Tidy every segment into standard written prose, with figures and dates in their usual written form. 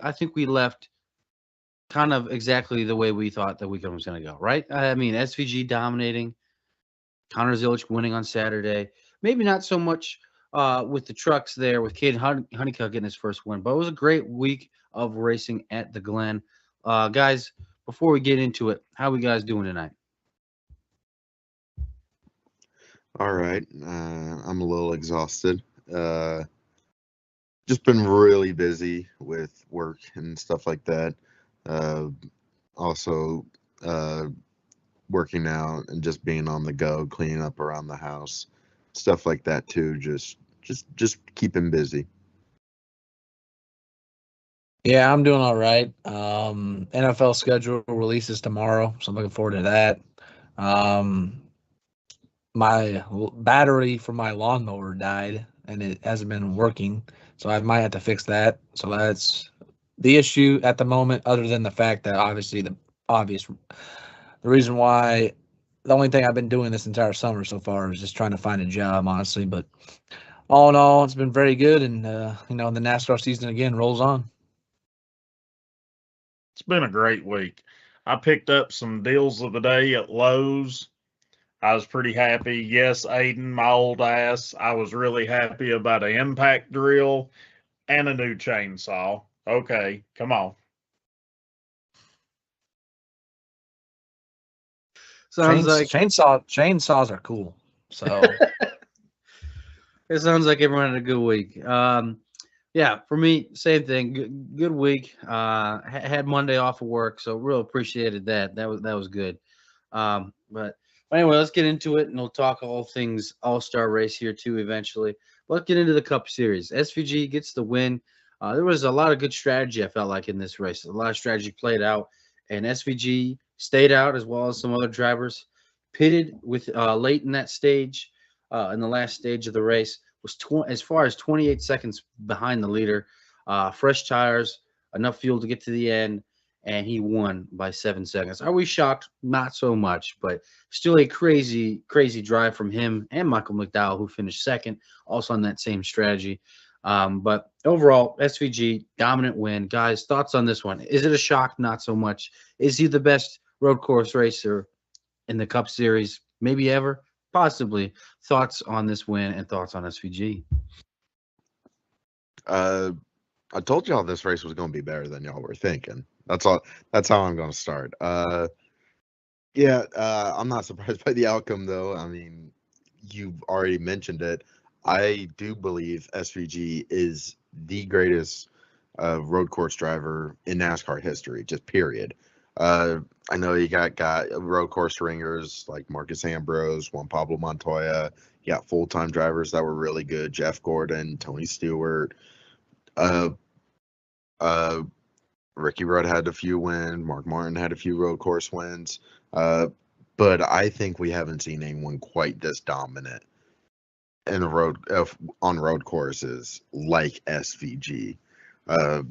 I think we left kind of exactly the way we thought the weekend was going to go, right? I mean, SVG dominating, Connor Zilic winning on Saturday. Maybe not so much with the trucks there, with Caden Honeycutt getting his first win, but it was a great week of racing at the Glen. Guys, before we get into it, how we guys doing tonight? All right. I'm a little exhausted. Uh, just been really busy with work and stuff like that. Uh, also, uh, working out and just being on the go, cleaning up around the house, stuff like that too. Just keeping busy. Yeah, I'm doing all right. NFL schedule releases tomorrow, so I'm looking forward to that. Um, my battery for my lawnmower died, and it hasn't been working, so I might have to fix that. So that's the issue at the moment. Other than the fact that obviously the reason why the only thing I've been doing this entire summer so far is just trying to find a job, honestly. But all in all, it's been very good, and the NASCAR season again rolls on. It's been a great week. I picked up some deals of the day at Lowe's. I was pretty happy. Yes, Aiden, my old ass, I was really happy about an impact drill and a new chainsaw. Okay, come on. Sounds like Chainsaws are cool. So it sounds like everyone had a good week. Yeah, for me, same thing. Good week. Had Monday off of work, so real appreciated that. That was good. But anyway, let's get into it, and we'll talk all things All Star Race here too eventually. Let's get into the Cup Series. SVG gets the win. There was a lot of good strategy. I felt like in this race, a lot of strategy played out, and SVG stayed out as well as some other drivers. Pitted with late in that stage, in the last stage of the race, was as far as 28 seconds behind the leader. Fresh tires, enough fuel to get to the end, and he won by 7 seconds. Are we shocked? Not so much, but still a crazy, crazy drive from him and Michael McDowell, who finished second, also on that same strategy. But overall, SVG, dominant win. Guys, thoughts on this one? Is it a shock? Not so much. Is he the best road course racer in the Cup Series, maybe ever? Possibly. Thoughts on this win and thoughts on SVG? Uh, I told y'all this race was going to be better than y'all were thinking. That's all. That's how I'm going to start. Yeah, I'm not surprised by the outcome, though. I mean, you've already mentioned it. I do believe SVG is the greatest road course driver in NASCAR history, just period. I know you got road course ringers like Marcus Ambrose, Juan Pablo Montoya. You got full-time drivers that were really good, Jeff Gordon, Tony Stewart. Uh, uh, Ricky Rudd had a few wins. Mark Martin had a few road course wins. But I think we haven't seen anyone quite this dominant in the on road courses like SVG. Uh,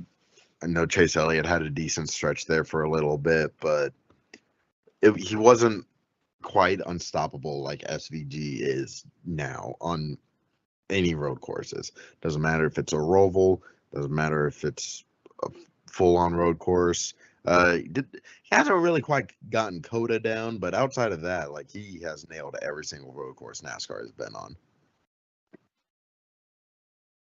I know Chase Elliott had a decent stretch there for a little bit, but he wasn't quite unstoppable like SVG is now on any road courses. Doesn't matter if it's a Roval, doesn't matter if it's a full-on road course. He hasn't really quite gotten Coda down, but outside of that, like he has nailed every single road course NASCAR has been on.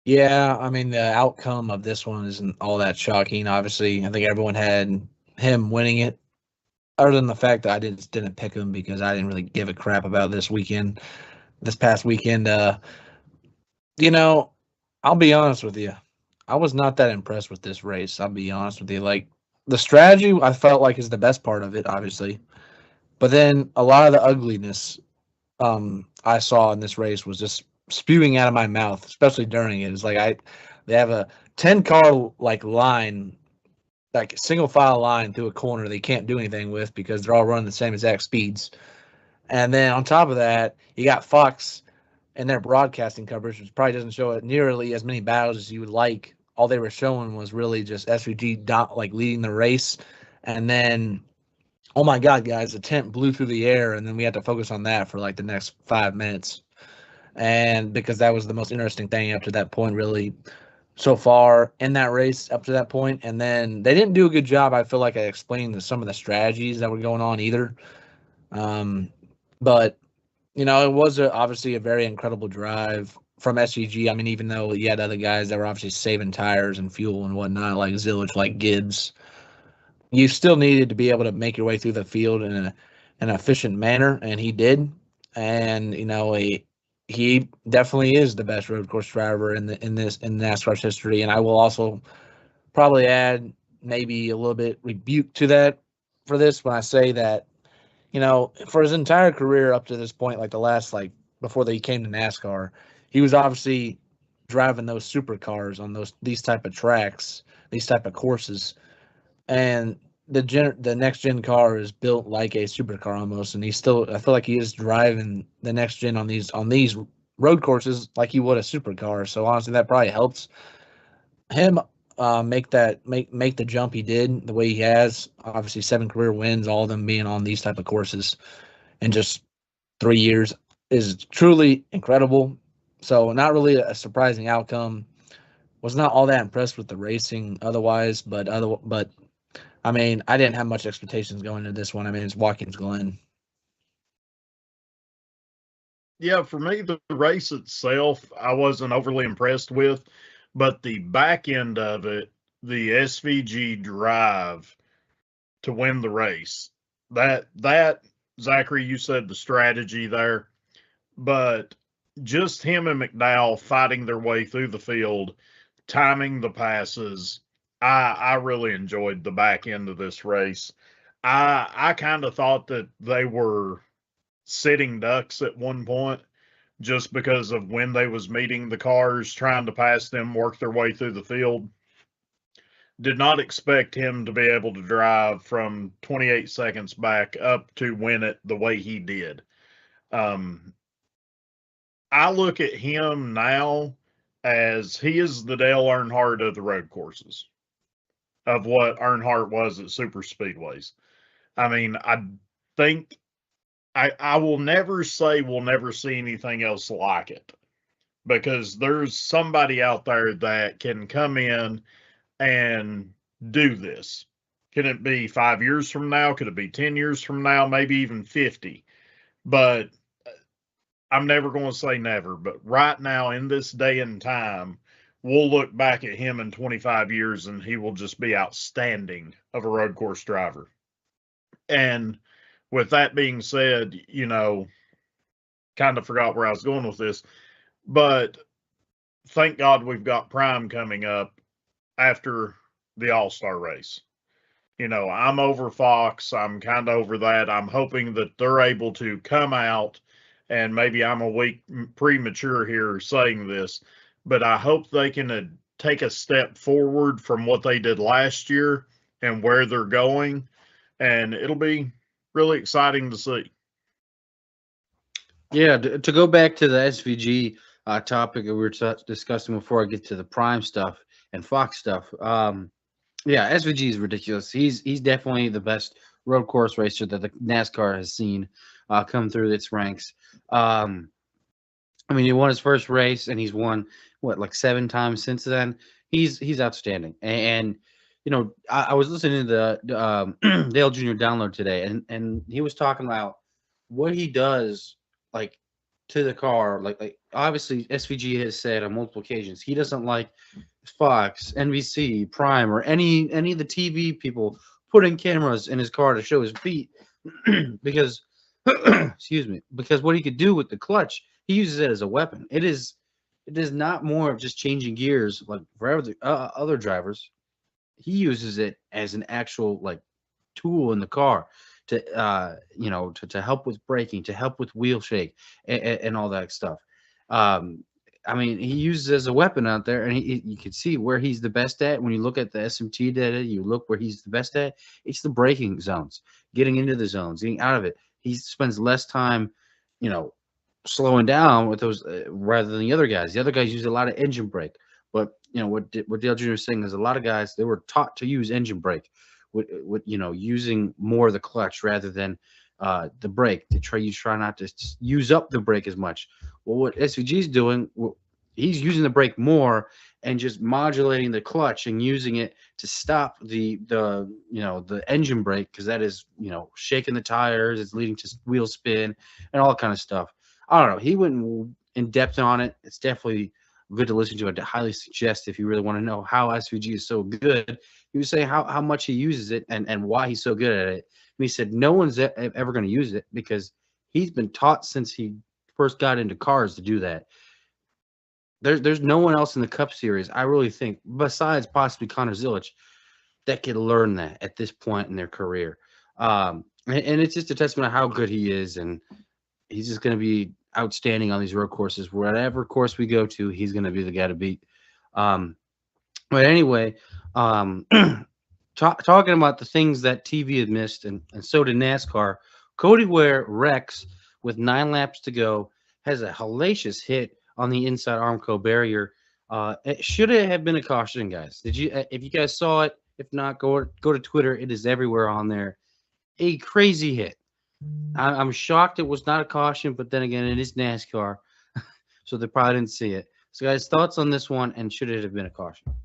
yeah, I mean the outcome of this one isn't all that shocking. Obviously, I think everyone had him winning it. Other than the fact that I didn't pick him because I didn't really give a crap about this past weekend. You know, I'll be honest with you. I was not that impressed with this race. I'll be honest with you. Like the strategy, I felt like is the best part of it, obviously. But then a lot of the ugliness I saw in this race was just spewing out of my mouth, especially during it. It's like they have a 10 car like line, like single file line through a corner they can't do anything with because they're all running the same exact speeds. And then on top of that, you got Fox and their broadcasting coverage, which probably doesn't show it nearly as many battles as you would like. All they were showing was really just SVG like leading the race, and then oh my god, guys, the tent blew through the air, and then we had to focus on that for like the next 5 minutes, and because that was the most interesting thing up to that point, really. so far in that race up to that point. And then they didn't do a good job, I feel like, I explained some of the strategies that were going on either. But, you know, it was obviously a very incredible drive from SVG. I mean, even though you had other guys that were obviously saving tires and fuel and whatnot, like Zillage, like Gibbs, you still needed to be able to make your way through the field in an efficient manner, and he did. And, you know, he definitely is the best road course driver in NASCAR's history. And I will also probably add maybe a little bit rebuke to that for this when I say that, you know, for his entire career up to this point, like the last, like before he came to NASCAR, he was obviously driving those supercars on these type of tracks, these type of courses, and the next gen car is built like a supercar almost, and I feel like he is driving the next gen on these road courses like he would a supercar. So honestly, that probably helps him make the jump he did the way he has. Obviously, 7 career wins, all of them being on these type of courses in just 3 years is truly incredible. So not really a surprising outcome. Was not all that impressed with the racing otherwise, but I mean, I didn't have much expectations going into this one. I mean, it's Watkins Glen. Yeah, for me, the race itself, I wasn't overly impressed with, but the back end of it, the SVG drive to win the race, that Zachary, you said the strategy there, but just him and McDowell fighting their way through the field, timing the passes, I really enjoyed the back end of this race. I kind of thought that they were sitting ducks at one point just because of when they was meeting the cars, trying to pass them, work their way through the field. Did not expect him to be able to drive from 28 seconds back up to win it the way he did. I look at him now as he is the Dale Earnhardt of the road courses, of what Earnhardt was at super speedways. I mean, I think I will never say we'll never see anything else like it, because there's somebody out there that can come in and do this. Can it be 5 years from now? Could it be 10 years from now? Maybe even 50. But I'm never going to say never. But right now, in this day and time, we'll look back at him in 25 years and he will just be outstanding of a road course driver. And with that being said, you know, kind of forgot where I was going with this, but thank God we've got Prime coming up after the All-Star race. You know, I'm over Fox. I'm kind of over that. I'm hoping that they're able to come out, and maybe I'm a week premature here saying this, but I hope they can take a step forward from what they did last year and where they're going, and it'll be really exciting to see. Yeah, to go back to the SVG topic that we were discussing before I get to the Prime stuff and Fox stuff. Yeah, SVG is ridiculous. He's definitely the best road course racer that the NASCAR has seen come through its ranks. I mean, he won his first race, and he's won like 7 times since then. He's outstanding. And you know, I was listening to the Dale Jr. download today, and he was talking about what he does like to the car. Like obviously SVG has said on multiple occasions he doesn't like Fox, NBC, Prime, or any of the TV people putting cameras in his car to show his feet because excuse me, because what he could do with the clutch, he uses it as a weapon. It is not more of just changing gears like for other drivers. He uses it as an actual like tool in the car to you know, to help with braking, to help with wheel shake and all that stuff. I mean, he uses it as a weapon out there, and you can see where he's the best at. When you look at the SMT data, you look where he's the best at. It's the braking zones, getting into the zones, getting out of it. He spends less time, you know, slowing down with those rather than the other guys. The other guys use a lot of engine brake, but you know what Dale Jr. is saying is a lot of guys, they were taught to use engine brake, with you know, using more of the clutch rather than the brake. You try not to use up the brake as much. Well, what SVG is doing, he's using the brake more, and just modulating the clutch and using it to stop the engine brake, because that is shaking the tires, it's leading to wheel spin and all kind of stuff. I don't know. He went in depth on it. It's definitely good to listen to. I highly suggest, if you really want to know how SVG is so good, he was saying how much he uses it and why he's so good at it. And he said no one's ever going to use it because he's been taught since he first got into cars to do that. There's no one else in the Cup Series, I really think, besides possibly Connor Zilic, that could learn that at this point in their career. And it's just a testament of how good he is, and he's just going to be outstanding on these road courses. Whatever course we go to, he's going to be the guy to beat. But anyway, talking about the things that TV had missed, and so did NASCAR. Cody Ware wrecks with 9 laps to go, has a hellacious hit on the inside Armco barrier. It should have been a caution, guys. Did you? If you guys saw it, if not, go to Twitter. It is everywhere on there. A crazy hit. I'm shocked it was not a caution, but then again, it is NASCAR, so they probably didn't see it. So, guys, thoughts on this one, and should it have been a caution?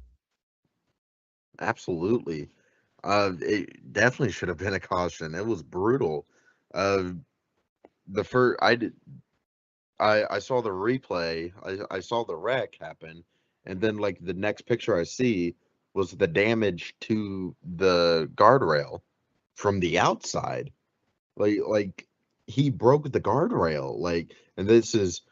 Absolutely. It definitely should have been a caution. It was brutal. The first I saw the replay. I saw the wreck happen, and then like the next picture I see was the damage to the guardrail from the outside. Like he broke the guardrail. And this is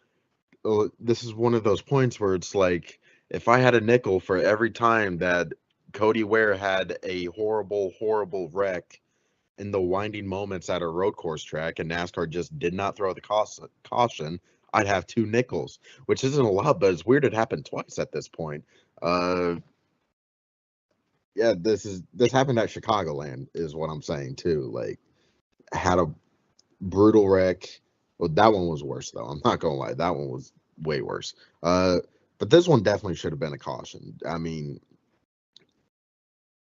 one of those points where it's like, if I had a nickel for every time that Cody Ware had a horrible wreck in the winding moments at a road course track and NASCAR just did not throw the caution, I'd have 2 nickels, which isn't a lot, but it's weird it happened twice at this point. Yeah, this happened at Chicagoland is what I'm saying too. Like, had a brutal wreck. Well, that one was worse though. I'm not gonna lie, that one was way worse. But this one definitely should have been a caution. I mean,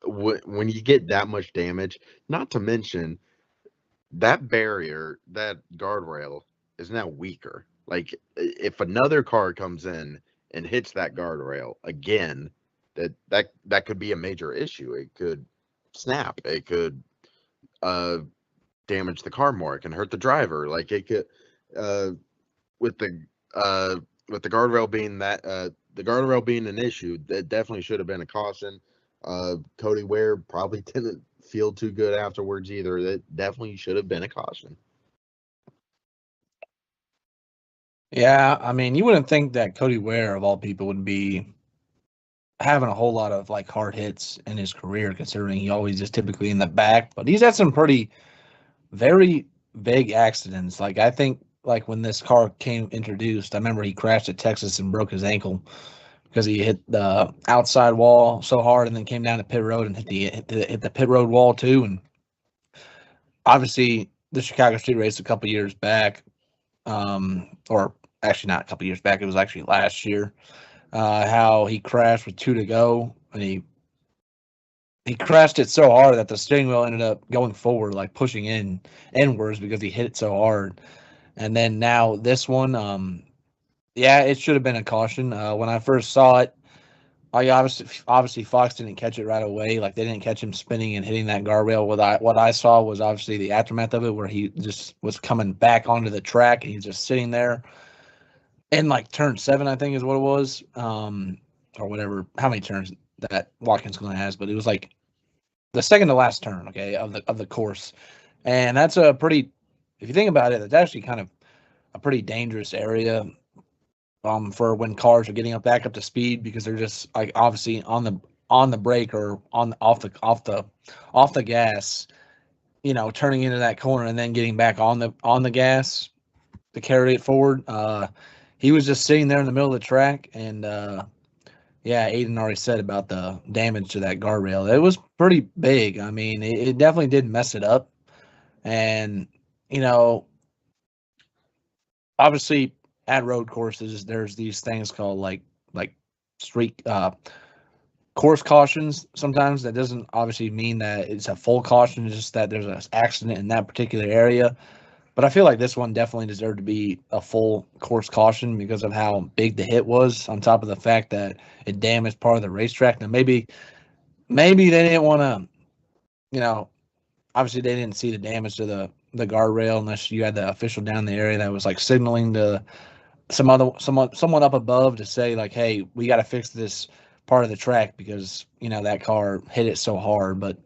when you get that much damage, not to mention that barrier, that guardrail is now weaker. Like, if another car comes in and hits that guardrail again, that could be a major issue. It could snap. It could damage the car more. It can hurt the driver. Like, it could with the guardrail being an issue, that definitely should have been a caution. Cody Ware probably didn't feel too good afterwards either. That definitely should have been a caution. Yeah, I mean, you wouldn't think that Cody Ware, of all people, would be having a whole lot of like hard hits in his career, considering he always is typically in the back. But he's had some very big accidents. Like, I think, like, when this car came introduced, I remember he crashed at Texas and broke his ankle because he hit the outside wall so hard, and then came down to pit road and hit the pit road wall too. And obviously, the Chicago Street Race a couple years back, or actually not a couple years back, it was actually last year, how he crashed with 2 to go, and he crashed it so hard that the steering wheel ended up going forward, like pushing inwards because he hit it so hard. And then now this one, yeah, it should have been a caution. When I first saw it, obviously Fox didn't catch it right away. Like, they didn't catch him spinning and hitting that guardrail. What I saw was obviously the aftermath of it, where he just was coming back onto the track and he's just sitting there in like turn 7, I think is what it was, or whatever, how many turns that Watkins Glen has, but it was like the second to last turn, okay, of the course. And that's a pretty, if you think about it, that's actually kind of a pretty dangerous area for when cars are getting back up to speed, because they're just like obviously on the brake or off the gas, turning into that corner and then getting back on the gas to carry it forward. He was just sitting there in the middle of the track, and yeah, Aiden already said about the damage to that guardrail. It was pretty big. I mean, it definitely did mess it up. And, obviously at road courses, there's these things called like street course cautions. Sometimes that doesn't obviously mean that it's a full caution. It's just that there's an accident in that particular area. But I feel like this one definitely deserved to be a full course caution because of how big the hit was, on top of the fact that it damaged part of the racetrack. Now, maybe they didn't want to, you know, obviously they didn't see the damage to the guardrail unless you had the official down in the area that was like signaling to someone up above to say like, hey, we got to fix this part of the track because, you know, that car hit it so hard. But,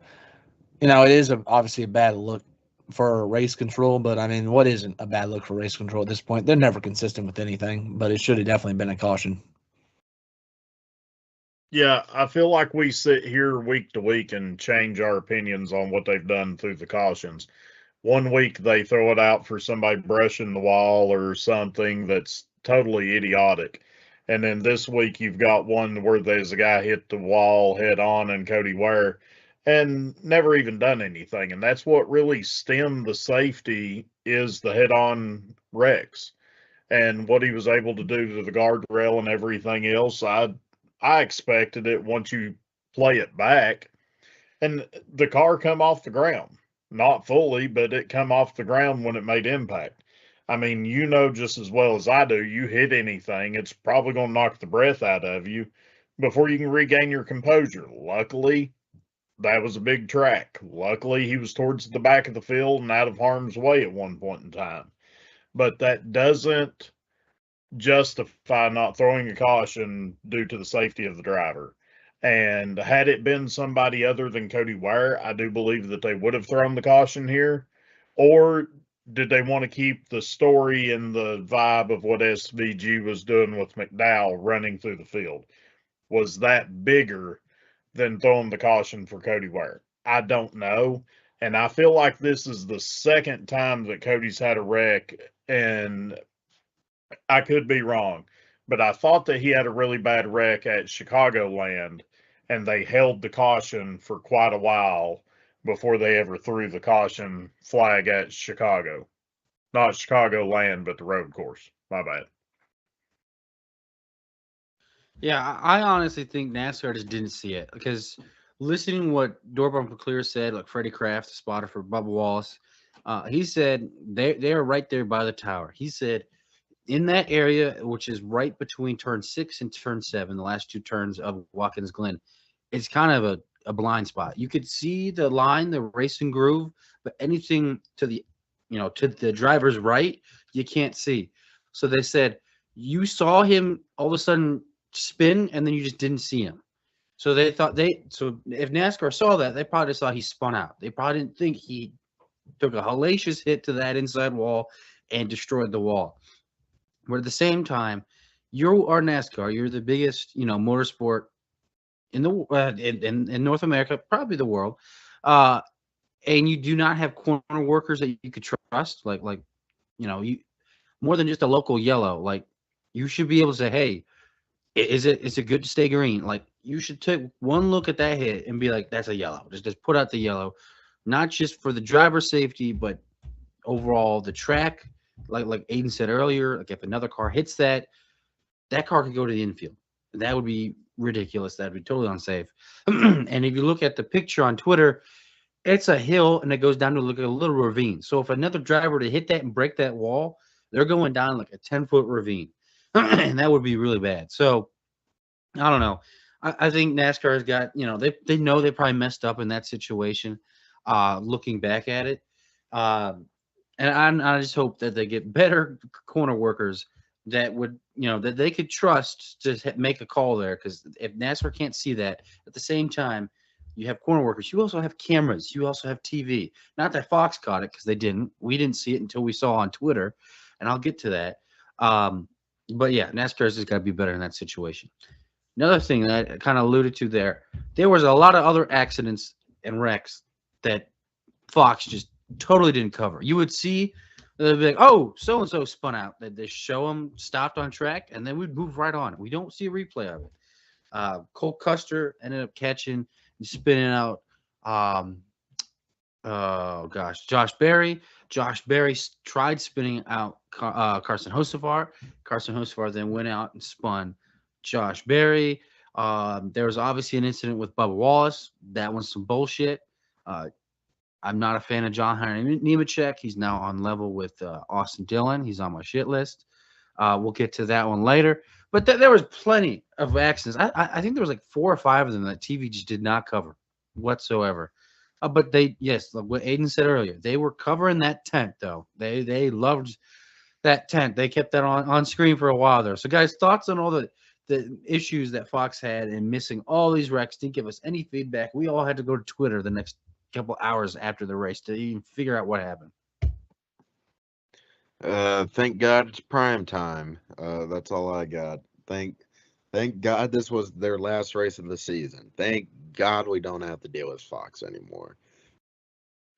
you know, it is obviously a bad look for race control, but I mean, what isn't a bad look for race control at this point? They're never consistent with anything, but it should have definitely been a caution. Yeah, I feel like we sit here week to week and change our opinions on what they've done through the cautions. One week they throw it out for somebody brushing the wall or something that's totally idiotic. And then this week you've got one where there's a guy hit the wall head on and Cody Ware and never even done anything. And that's what really stemmed the safety is the head on wrecks. And what he was able to do to the guardrail and everything else, I expected it once you play it back. And the car come off the ground. Not fully, but it come off the ground when it made impact. I mean, you know just as well as I do, you hit anything, it's probably going to knock the breath out of you before you can regain your composure. Luckily, that was a big track. Luckily, he was towards the back of the field and out of harm's way at one point in time. But that doesn't justify not throwing a caution due to the safety of the driver. And had it been somebody other than Cody Ware, I do believe that they would have thrown the caution here. Or did they want to keep the story and the vibe of what SVG was doing with McDowell running through the field? Was that bigger than throwing the caution for Cody Ware? I don't know. And I feel like this is the second time that Cody's had a wreck, and I could be wrong, but I thought that he had a really bad wreck at Chicagoland, and they held the caution for quite a while before they ever threw the caution flag at Chicago. Not Chicagoland, but the road course. My bad. Yeah, I honestly think NASCAR just didn't see it because listening to what Door Bumper Clear said, like Freddie Kraft, the spotter for Bubba Wallace, he said they are right there by the tower. He said in that area, which is right between turn 6 and turn 7, the last two turns of Watkins Glen, it's kind of a blind spot. You could see the line, the racing groove, but anything to the, to the driver's right, you can't see. So they said you saw him all of a sudden spin, and then you just didn't see him. So they thought so if NASCAR saw that, they probably just thought he spun out. They probably didn't think he took a hellacious hit to that inside wall and destroyed the wall. But at the same time, you are NASCAR. You're the biggest, motorsport in the in North America, probably the world. And you do not have corner workers that you could trust, like you more than just a local yellow. Like you should be able to say, hey, is it good to stay green? Like you should take one look at that hit and be like, that's a yellow. Just put out the yellow, not just for the driver's safety, but overall the track. Like Aiden said earlier, like if another car hits that car could go to the infield. That would be ridiculous. That'd be totally unsafe. And if you look at the picture on Twitter, it's a hill and it goes down to look at a little ravine. So if another driver to hit that and break that wall, they're going down like a 10-foot ravine. And that would be really bad. So I don't know. I think NASCAR has got, they know they probably messed up in that situation, looking back at it. And I just hope that they get better corner workers that would, that they could trust to make a call there. Because if NASCAR can't see that, at the same time, you have corner workers. You also have cameras. You also have TV. Not that Fox caught it because they didn't. We didn't see it until we saw on Twitter, and I'll get to that. But yeah, NASCAR's just got to be better in that situation. Another thing that I kind of alluded to there was a lot of other accidents and wrecks that Fox just totally didn't cover. You would see, they'd be like, oh, so-and-so spun out. They show them stopped on track, and then we'd move right on. We don't see a replay of it. Cole Custer ended up catching and spinning out, Josh Berry. Josh Berry tried spinning out Carson Hocevar. Carson Hocevar then went out and spun Josh Berry. There was obviously an incident with Bubba Wallace. That one's some bullshit. I'm not a fan of John Henry Nemechek. He's now on level with Austin Dillon. He's on my shit list. We'll get to that one later. But there was plenty of accidents. I think there was like 4 or 5 of them that TV just did not cover whatsoever. But yes, like what Aiden said earlier, they were covering that tent though. They loved that tent. They kept that on screen for a while there. So guys, thoughts on all the issues that Fox had and missing all these wrecks? Didn't give us any feedback. We all had to go to Twitter the next couple hours after the race to even figure out what happened. Thank God it's prime time. That's all I got. Thank God this was their last race of the season. Thank God we don't have to deal with Fox anymore.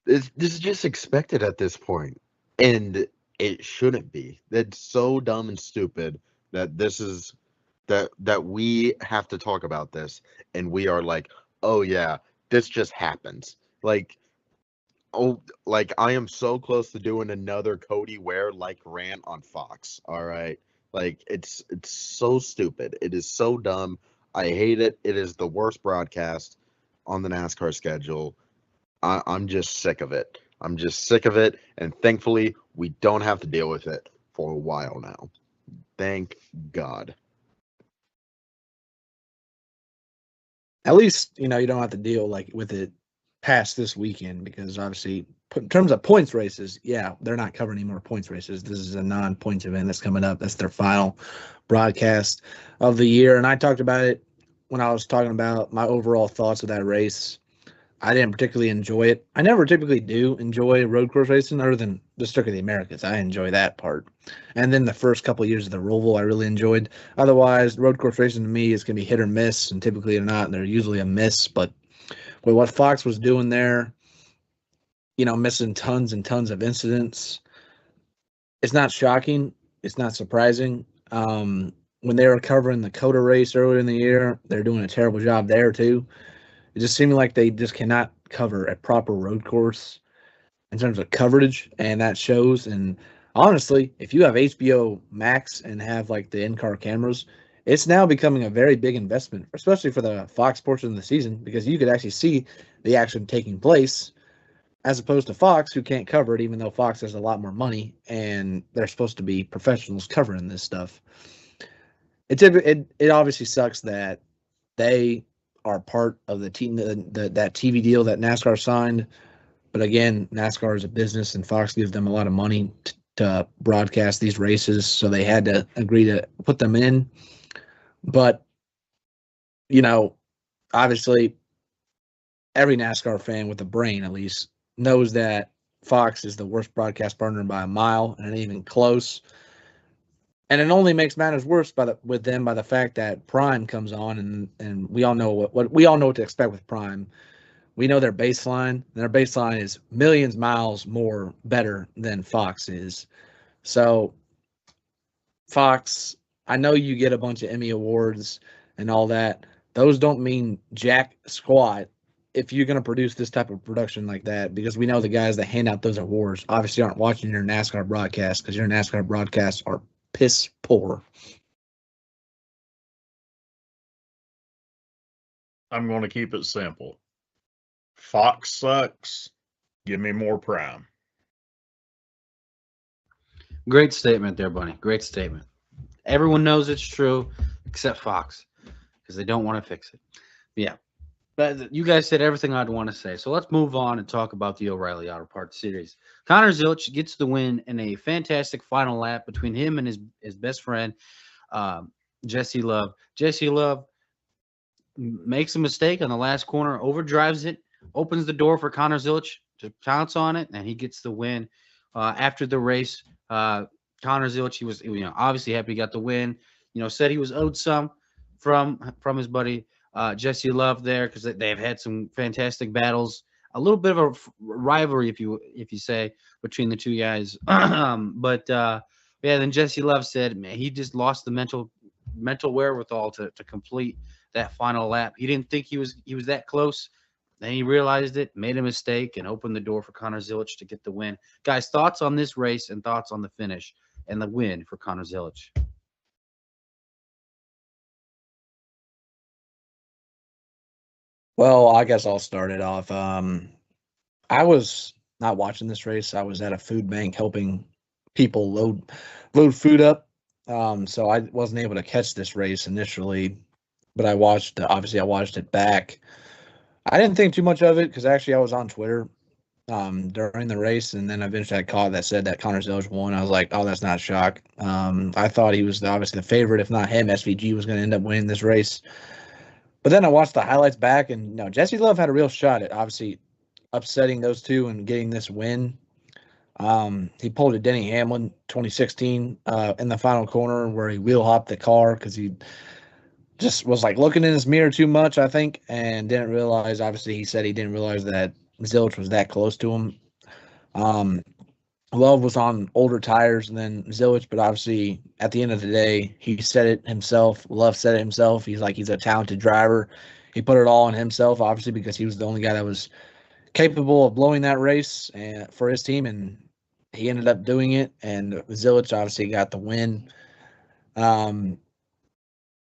This is just expected at this point, and it shouldn't be. That's so dumb and stupid that this is that we have to talk about this, and we are like, oh yeah, this just happens. Like, oh, like I am so close to doing another Cody Ware like rant on Fox. All right, like it's so stupid. It is so dumb. I hate it. It is the worst broadcast on the NASCAR schedule. I'm just sick of it. I'm just sick of it, and thankfully we don't have to deal with it for a while now. Thank God. At least, you don't have to deal like with it past this weekend, because obviously in terms of points races, yeah, they're not covering any more points races. This is a non-points event that's coming up. That's their final broadcast of the year. And I talked about it when I was talking about my overall thoughts of that race. I didn't particularly enjoy it. I never typically do enjoy road course racing other than the Circuit of the Americas. I enjoy that part. And then the first couple of years of the Roval, I really enjoyed. Otherwise, road course racing to me is going to be hit or miss, and typically they're not. They're usually a miss. But with what Fox was doing there, missing tons and tons of incidents, it's not shocking. It's not surprising. When they were covering the COTA race earlier in the year, they're doing a terrible job there too. It just seemed like they just cannot cover a proper road course in terms of coverage, and that shows. And honestly, if you have HBO Max and have like the in-car cameras, it's now becoming a very big investment, especially for the Fox portion of the season, because you could actually see the action taking place, as opposed to Fox, who can't cover it, even though Fox has a lot more money and they're supposed to be professionals covering this stuff. It obviously sucks that they are part of the team, that TV deal that NASCAR signed. But again, NASCAR is a business, and Fox gives them a lot of money to broadcast these races, so they had to agree to put them in. But, obviously, every NASCAR fan with a brain, at least, knows that Fox is the worst broadcast partner by a mile, and it ain't even close. And it only makes matters worse with them by the fact that Prime comes on, and we all know what to expect with Prime. We know their baseline, and their baseline is millions miles more better than Fox is. So Fox, I know you get a bunch of Emmy awards and all that. Those don't mean jack squat if you're going to produce this type of production like that, because we know the guys that hand out those awards obviously aren't watching your NASCAR broadcast, because your NASCAR broadcasts are piss poor. I'm going to keep it simple. Fox sucks. Give me more Prime. Great statement there, Bunny. Great statement. Everyone knows it's true except Fox, because they don't want to fix it. Yeah. But you guys said everything I'd want to say. So let's move on and talk about the O'Reilly Auto Parts series. Connor Zilisch gets the win in a fantastic final lap between him and his best friend, Jesse Love. Jesse Love makes a mistake on the last corner, overdrives it, opens the door for Connor Zilisch to pounce on it, and he gets the win. After the race, Connor Zilisch, he was obviously happy he got the win. Said he was owed some from his buddy Jesse Love there, because they've had some fantastic battles, a little bit of a rivalry, if you say, between the two guys. But then Jesse Love said, man, he just lost the mental wherewithal to complete that final lap. He didn't think he was that close. Then he realized it, made a mistake, and opened the door for Connor Zilisch to get the win. Guys, thoughts on this race and thoughts on the finish and the win for Connor Zilisch? Well, I guess I'll start it off. I was not watching this race. I was at a food bank helping people load food up. So I wasn't able to catch this race initially, but I watched. Obviously, I watched it back. I didn't think too much of it because actually I was on Twitter during the race, and then eventually I caught that said that Connor Zilisch won. I was like, oh, that's not a shock. I thought he was obviously the favorite. If not him, SVG was going to end up winning this race. But then I watched the highlights back, and Jesse Love had a real shot at obviously upsetting those two and getting this win. He pulled a Denny Hamlin 2016 in the final corner where he wheel hopped the car because he just was like looking in his mirror too much, I think, and didn't realize. Obviously, he said he didn't realize that Zilisch was that close to him. Love was on older tires than Zilisch, but obviously at the end of the day, he said it himself. Love said it himself. He's a talented driver. He put it all on himself, obviously, because he was the only guy that was capable of blowing that race for his team, and he ended up doing it. And Zilisch obviously got the win.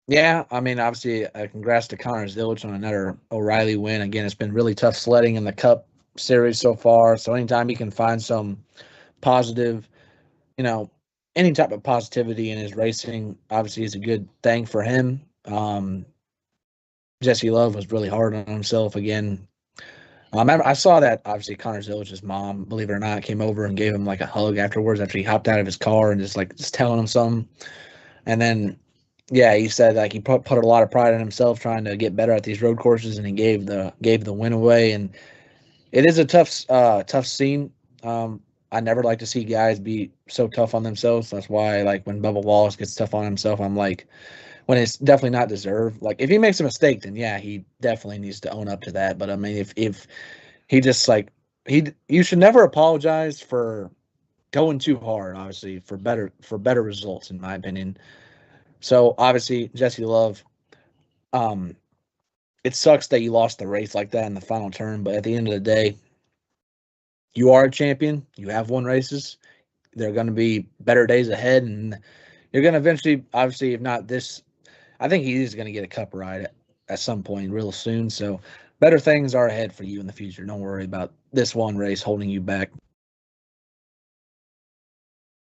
Yeah, I mean, obviously, congrats to Connor Zilisch on another O'Reilly win. Again, it's been really tough sledding in the Cup Series so far. So anytime he can find some positive, any type of positivity in his racing, obviously, is a good thing for him. Jesse Love was really hard on himself again. I saw that obviously Connor Zilich's mom, believe it or not, came over and gave him like a hug afterwards after he hopped out of his car and just telling him something. And then, yeah, he said like he put a lot of pride in himself trying to get better at these road courses, and he gave the win away. And it is a tough scene. I never like to see guys be so tough on themselves. That's why like when Bubba Wallace gets tough on himself, I'm like, when it's definitely not deserved. Like if he makes a mistake, then yeah, he definitely needs to own up to that. But I mean, if he just like you should never apologize for going too hard. Obviously, for better results, in my opinion. So obviously, Jesse Love, it sucks that you lost the race like that in the final turn. But at the end of the day, you are a champion. You have won races. There are going to be better days ahead, and you're going to eventually, obviously, if not this. I think he is going to get a Cup ride at some point real soon. So better things are ahead for you in the future. Don't worry about this one race holding you back.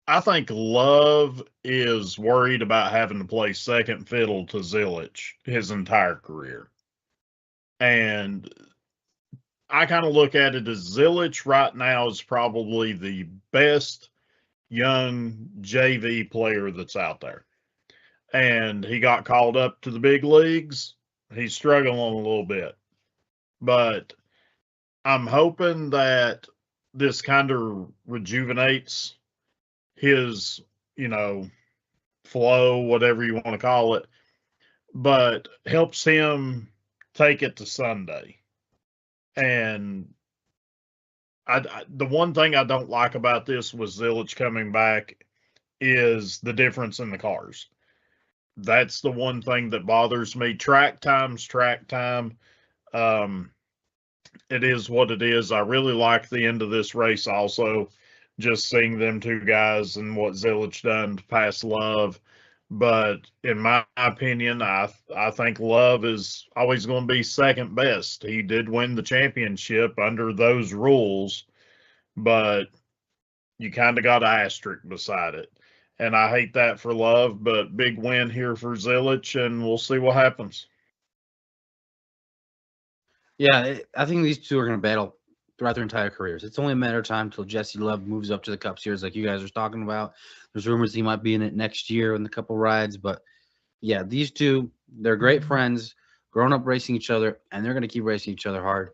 I think Love is worried about having to play second fiddle to Zilisch his entire career. And I kind of look at it as Zilisch right now is probably the best young JV player that's out there. And he got called up to the big leagues. He's struggling a little bit. But I'm hoping that this kind of rejuvenates his, flow, whatever you want to call it, but helps him take it to Sunday. And the one thing I don't like about this was Zilisch coming back is the difference in the cars. That's the one thing that bothers me. Track time's track time. It is what it is. I really like the end of this race also, just seeing them two guys and what Zilisch done to pass Love. But in my opinion, I think Love is always going to be second best. He did win the championship under those rules, but you kind of got an asterisk beside it. And I hate that for Love, but big win here for Zilisch, and we'll see what happens. Yeah, I think these two are going to battle throughout their entire careers. It's only a matter of time until Jesse Love moves up to the Cup Series like you guys are talking about. There's rumors he might be in it next year in the couple rides. But, yeah, these two, they're great friends, grown up racing each other, and they're going to keep racing each other hard.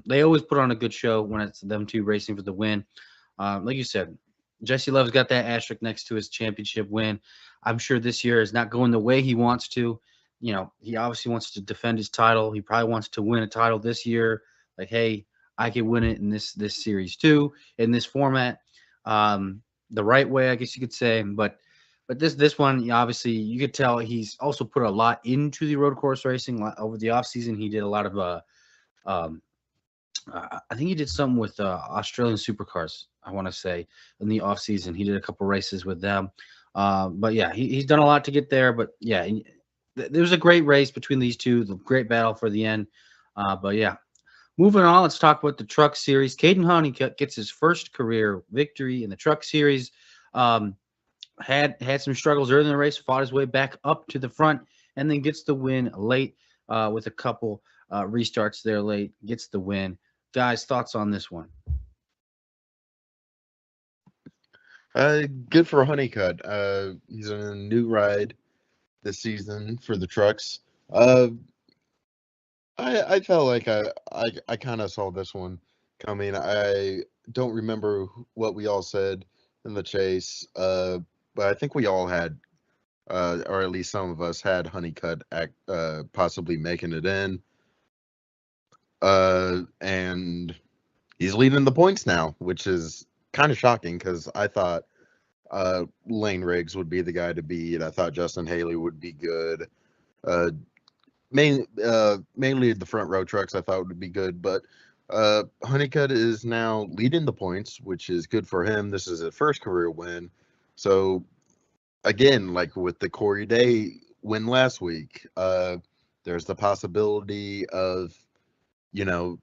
They always put on a good show when it's them two racing for the win. Like you said, Jesse Love's got that asterisk next to his championship win. I'm sure this year is not going the way he wants to. He obviously wants to defend his title. He probably wants to win a title this year. Like, hey, I can win it in this series too, in this format, the right way, I guess you could say. But this one, obviously, you could tell he's also put a lot into the road course racing over the offseason. He did a lot of I think he did something with Australian Supercars, I want to say, in the offseason. He did a couple races with them. But, yeah, he's done a lot to get there. But, yeah, there was a great race between these two, the great battle for the end. But, yeah, Moving on, let's talk about the Truck Series. Caden Honeycutt gets his first career victory in the Truck Series. Had some struggles early in the race, fought his way back up to the front, and then gets the win late with a couple restarts there late. Gets the win. Guys, thoughts on this one? Good for Honeycutt. He's in a new ride this season for the trucks. I felt like I kind of saw this one coming. I don't remember what we all said in the chase, but I think we all had, or at least some of us had Honeycutt possibly making it in. And he's leading the points now, which is kind of shocking because I thought Lane Riggs would be the guy to beat. I thought Justin Haley would be good. Mainly the front row trucks I thought would be good, but Honeycutt is now leading the points, which is good for him. This is his first career win. So again, like with the Corey Day win last week, there's the possibility of, you know,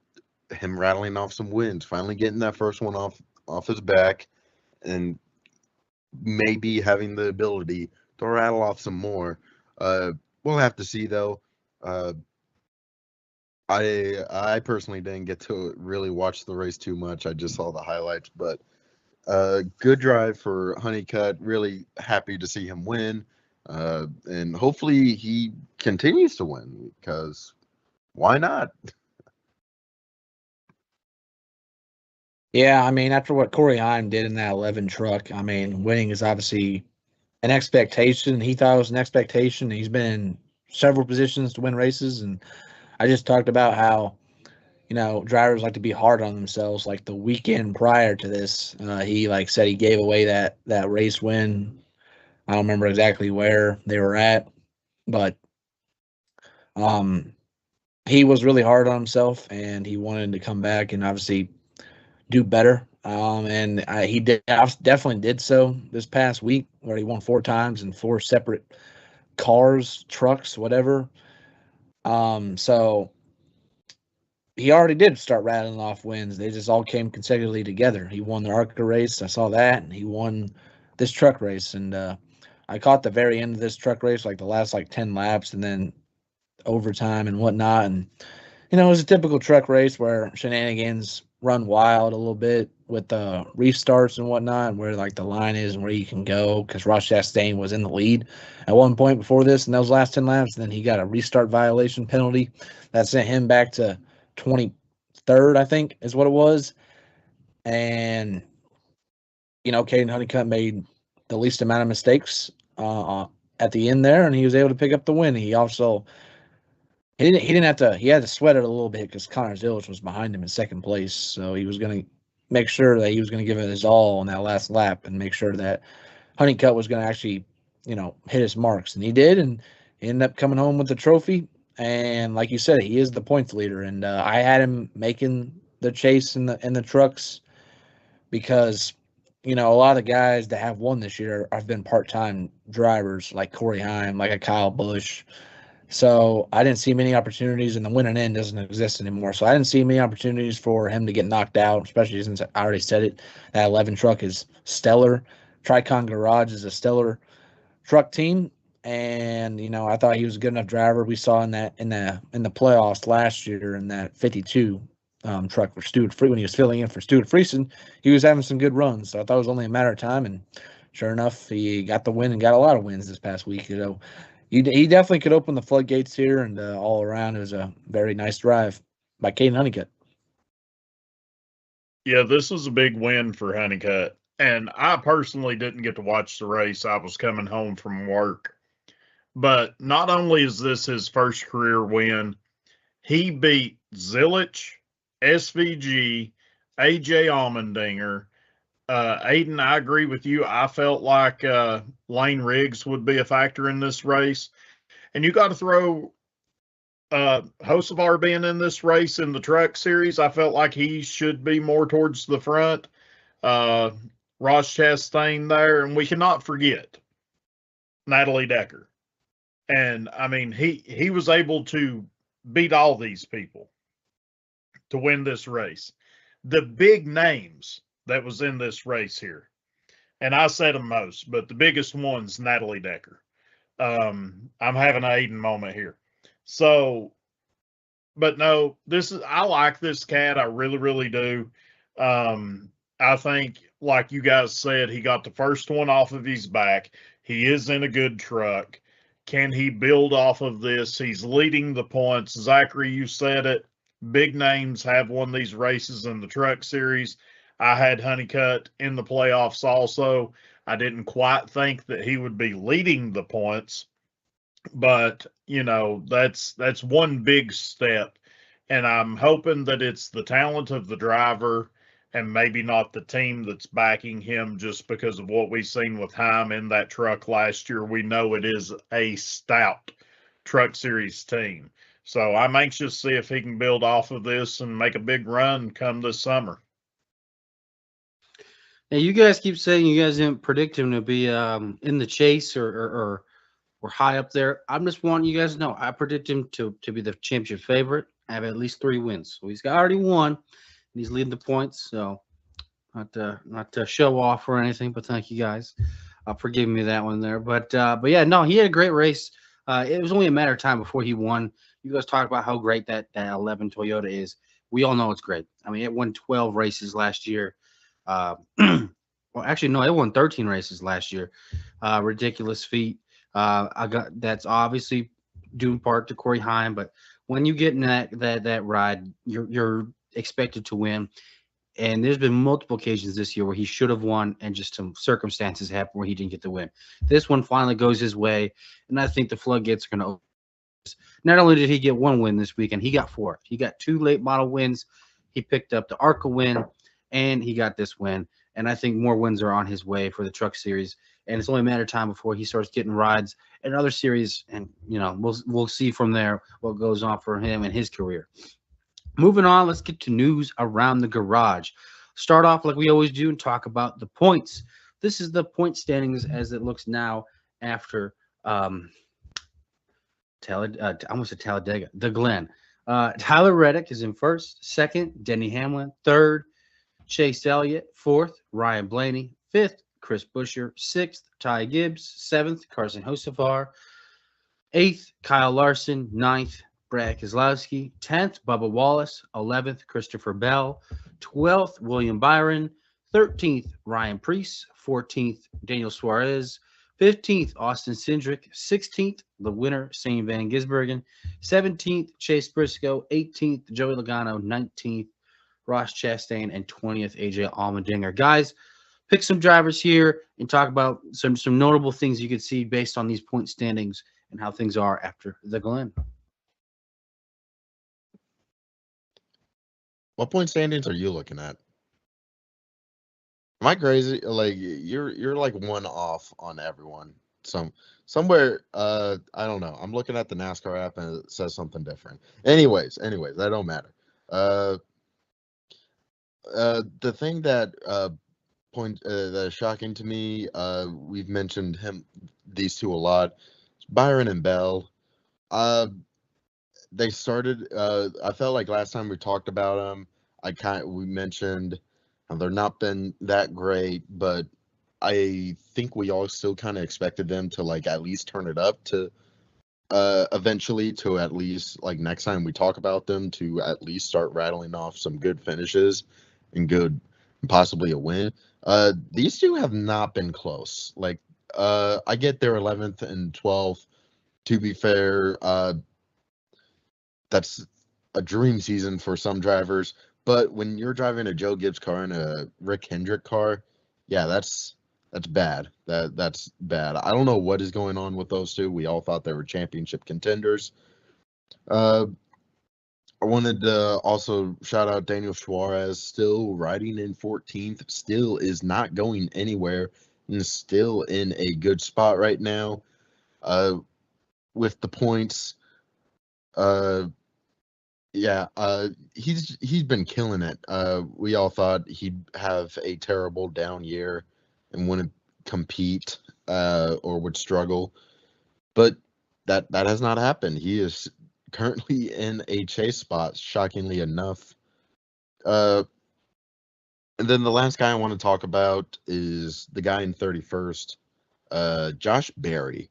him rattling off some wins, finally getting that first one off his back, and maybe having the ability to rattle off some more. We'll have to see though. I personally didn't get to really watch the race too much. I just saw the highlights, but good drive for Honeycutt. Really happy to see him win, and hopefully he continues to win because why not? Yeah, I mean, after what Corey Heim did in that 11 truck, I mean, winning is obviously an expectation. He thought it was an expectation. He's been in several positions to win races, and I just talked about how, you know, drivers like to be hard on themselves. Like the weekend prior to this, he like said he gave away that race win. I don't remember exactly where they were at, but he was really hard on himself, and he wanted to come back and obviously do better. And he definitely did so this past week, where he won 4 times in 4 separate cars, trucks, whatever. So he already did start rattling off wins. They just all came consecutively together. He won the ARCA race. I saw that, and he won this truck race. And I caught the very end of this truck race, like the last 10 laps, and then overtime and whatnot. And you know, it was a typical truck race where shenanigans run wild a little bit with the restarts and whatnot, where the line is and where you can go. Because Ross Chastain was in the lead at one point before this, and those last 10 laps, and then he got a restart violation penalty that sent him back to 23rd, I think, is what it was. And you know, Caden Honeycutt made the least amount of mistakes at the end there, and he was able to pick up the win. He also he didn't have to. He had to sweat it a little bit because Connor Zillich was behind him in second place, so he was going to make sure that he was going to give it his all on that last lap and make sure that Honeycutt was going to actually, you know, hit his marks, and he did, and he ended up coming home with the trophy. And like you said, he is the points leader, and I had him making the chase in the trucks because, you know, a lot of the guys that have won this year have been part-time drivers, like Corey Heim, like a Kyle Busch. So I didn't see many opportunities, and the win and end doesn't exist anymore. So I didn't see many opportunities for him to get knocked out, especially since I already said it. That 11 truck is stellar. Tricon Garage is a stellar truck team, and you know, I thought he was a good enough driver. We saw in the playoffs last year in that 52 truck for Stuart Free when he was filling in for Stuart Friesen, he was having some good runs. So I thought it was only a matter of time, and sure enough, he got the win and got a lot of wins this past week. You know, he definitely could open the floodgates here, and all around it was a very nice drive by Caden Honeycutt. Yeah, this was a big win for Honeycutt. And I personally didn't get to watch the race. I was coming home from work. But not only is this his first career win, he beat Zillich, SVG, AJ Allmendinger. Aiden, I agree with you. I felt like Lane Riggs would be a factor in this race. And you got to throw Hocevar being in this race in the truck series. I felt like he should be more towards the front. Ross Chastain there. And we cannot forget Natalie Decker. And I mean, he was able to beat all these people. to win this race. The big names that was in this race here, and I said them most, but the biggest one's Natalie Decker. I'm having an Aiden moment here. So, but no, I like this cat. I really, really do. I think, like you guys said, he got the first one off of his back. He is in a good truck. Can he build off of this? He's leading the points. Zachary, you said it. Big names have won these races in the truck series. I had Honeycutt in the playoffs also. I didn't quite think that he would be leading the points, but that's one big step. And I'm hoping that it's the talent of the driver and maybe not the team that's backing him, just because of what we've seen with Heim in that truck last year. We know it is a stout truck series team. So I'm anxious to see if he can build off of this and make a big run come this summer. Now, you guys keep saying you guys didn't predict him to be in the chase or high up there. I'm just wanting you guys to know I predict him to be the championship favorite, have at least 3 wins. So he's already won, and he's leading the points. So not to show off or anything, but thank you guys for giving me that one there. But yeah, no, he had a great race. It was only a matter of time before he won. You guys talk about how great that 11 Toyota is. We all know it's great. I mean, it won 12 races last year. Well, actually, no, it won 13 races last year. Ridiculous feat. That's obviously due in part to Corey Heim, but when you get in that ride, you're expected to win. And there's been multiple occasions this year where he should have won, and just some circumstances happen where he didn't get the win. This one finally goes his way, and I think the floodgates are going to open. Not only did he get 1 win this weekend, he got 4. He got 2 late model wins. He picked up the ARCA win, and he got this win. And I think more wins are on his way for the truck series. And it's only a matter of time before he starts getting rides in other series. And, we'll see from there what goes on for him and his career. Moving on, let's get to news around the garage. Start off like we always do and talk about the points. This is the point standings as it looks now after Talladega, the Glen. Tyler Reddick is in first. Second, Denny Hamlin. Third, Chase Elliott. Fourth, Ryan Blaney. Fifth, Chris Buescher. Sixth, Ty Gibbs. Seventh, Carson Hocevar. Eighth, Kyle Larson. Ninth, Brad Keselowski. 10th, Bubba Wallace. 11th, Christopher Bell. 12th, William Byron. 13th, Ryan Preece. 14th, Daniel Suarez. 15th, Austin Cindric. 16th, the winner, Shane Van Gisbergen. 17th, Chase Briscoe. 18th, Joey Logano. 19th, Ross Chastain. And 20th, AJ Allmendinger. Guys, pick some drivers here and talk about some notable things you could see based on these point standings and how things are after the Glen. What point standings are you looking at? Am I crazy? Like you're like 1 off on everyone. Somewhere I don't know. I'm looking at the NASCAR app and it says something different. Anyways, that don't matter. The thing that that is shocking to me, we've mentioned these two a lot. Byron and Bell. They started. I felt like last time we talked about them, we mentioned they're not been that great, but I think we all still kind of expected them to like at least turn it up to eventually, to at least like next time we talk about them to at least start rattling off some good finishes and possibly a win. These two have not been close. Like I get their 11th and 12th. To be fair, that's a dream season for some drivers, but when you're driving a Joe Gibbs car and a Rick Hendrick car, yeah, that's bad. That's bad. I don't know what is going on with those two. We all thought they were championship contenders. I wanted to also shout out Daniel Suarez, still riding in 14th, still is not going anywhere, and is still in a good spot right now. With the points, he's been killing it. We all thought he'd have a terrible down year and wouldn't compete or would struggle, but that has not happened. He is currently in a chase spot, shockingly enough. And then the last guy I want to talk about is the guy in 31st, Josh Berry.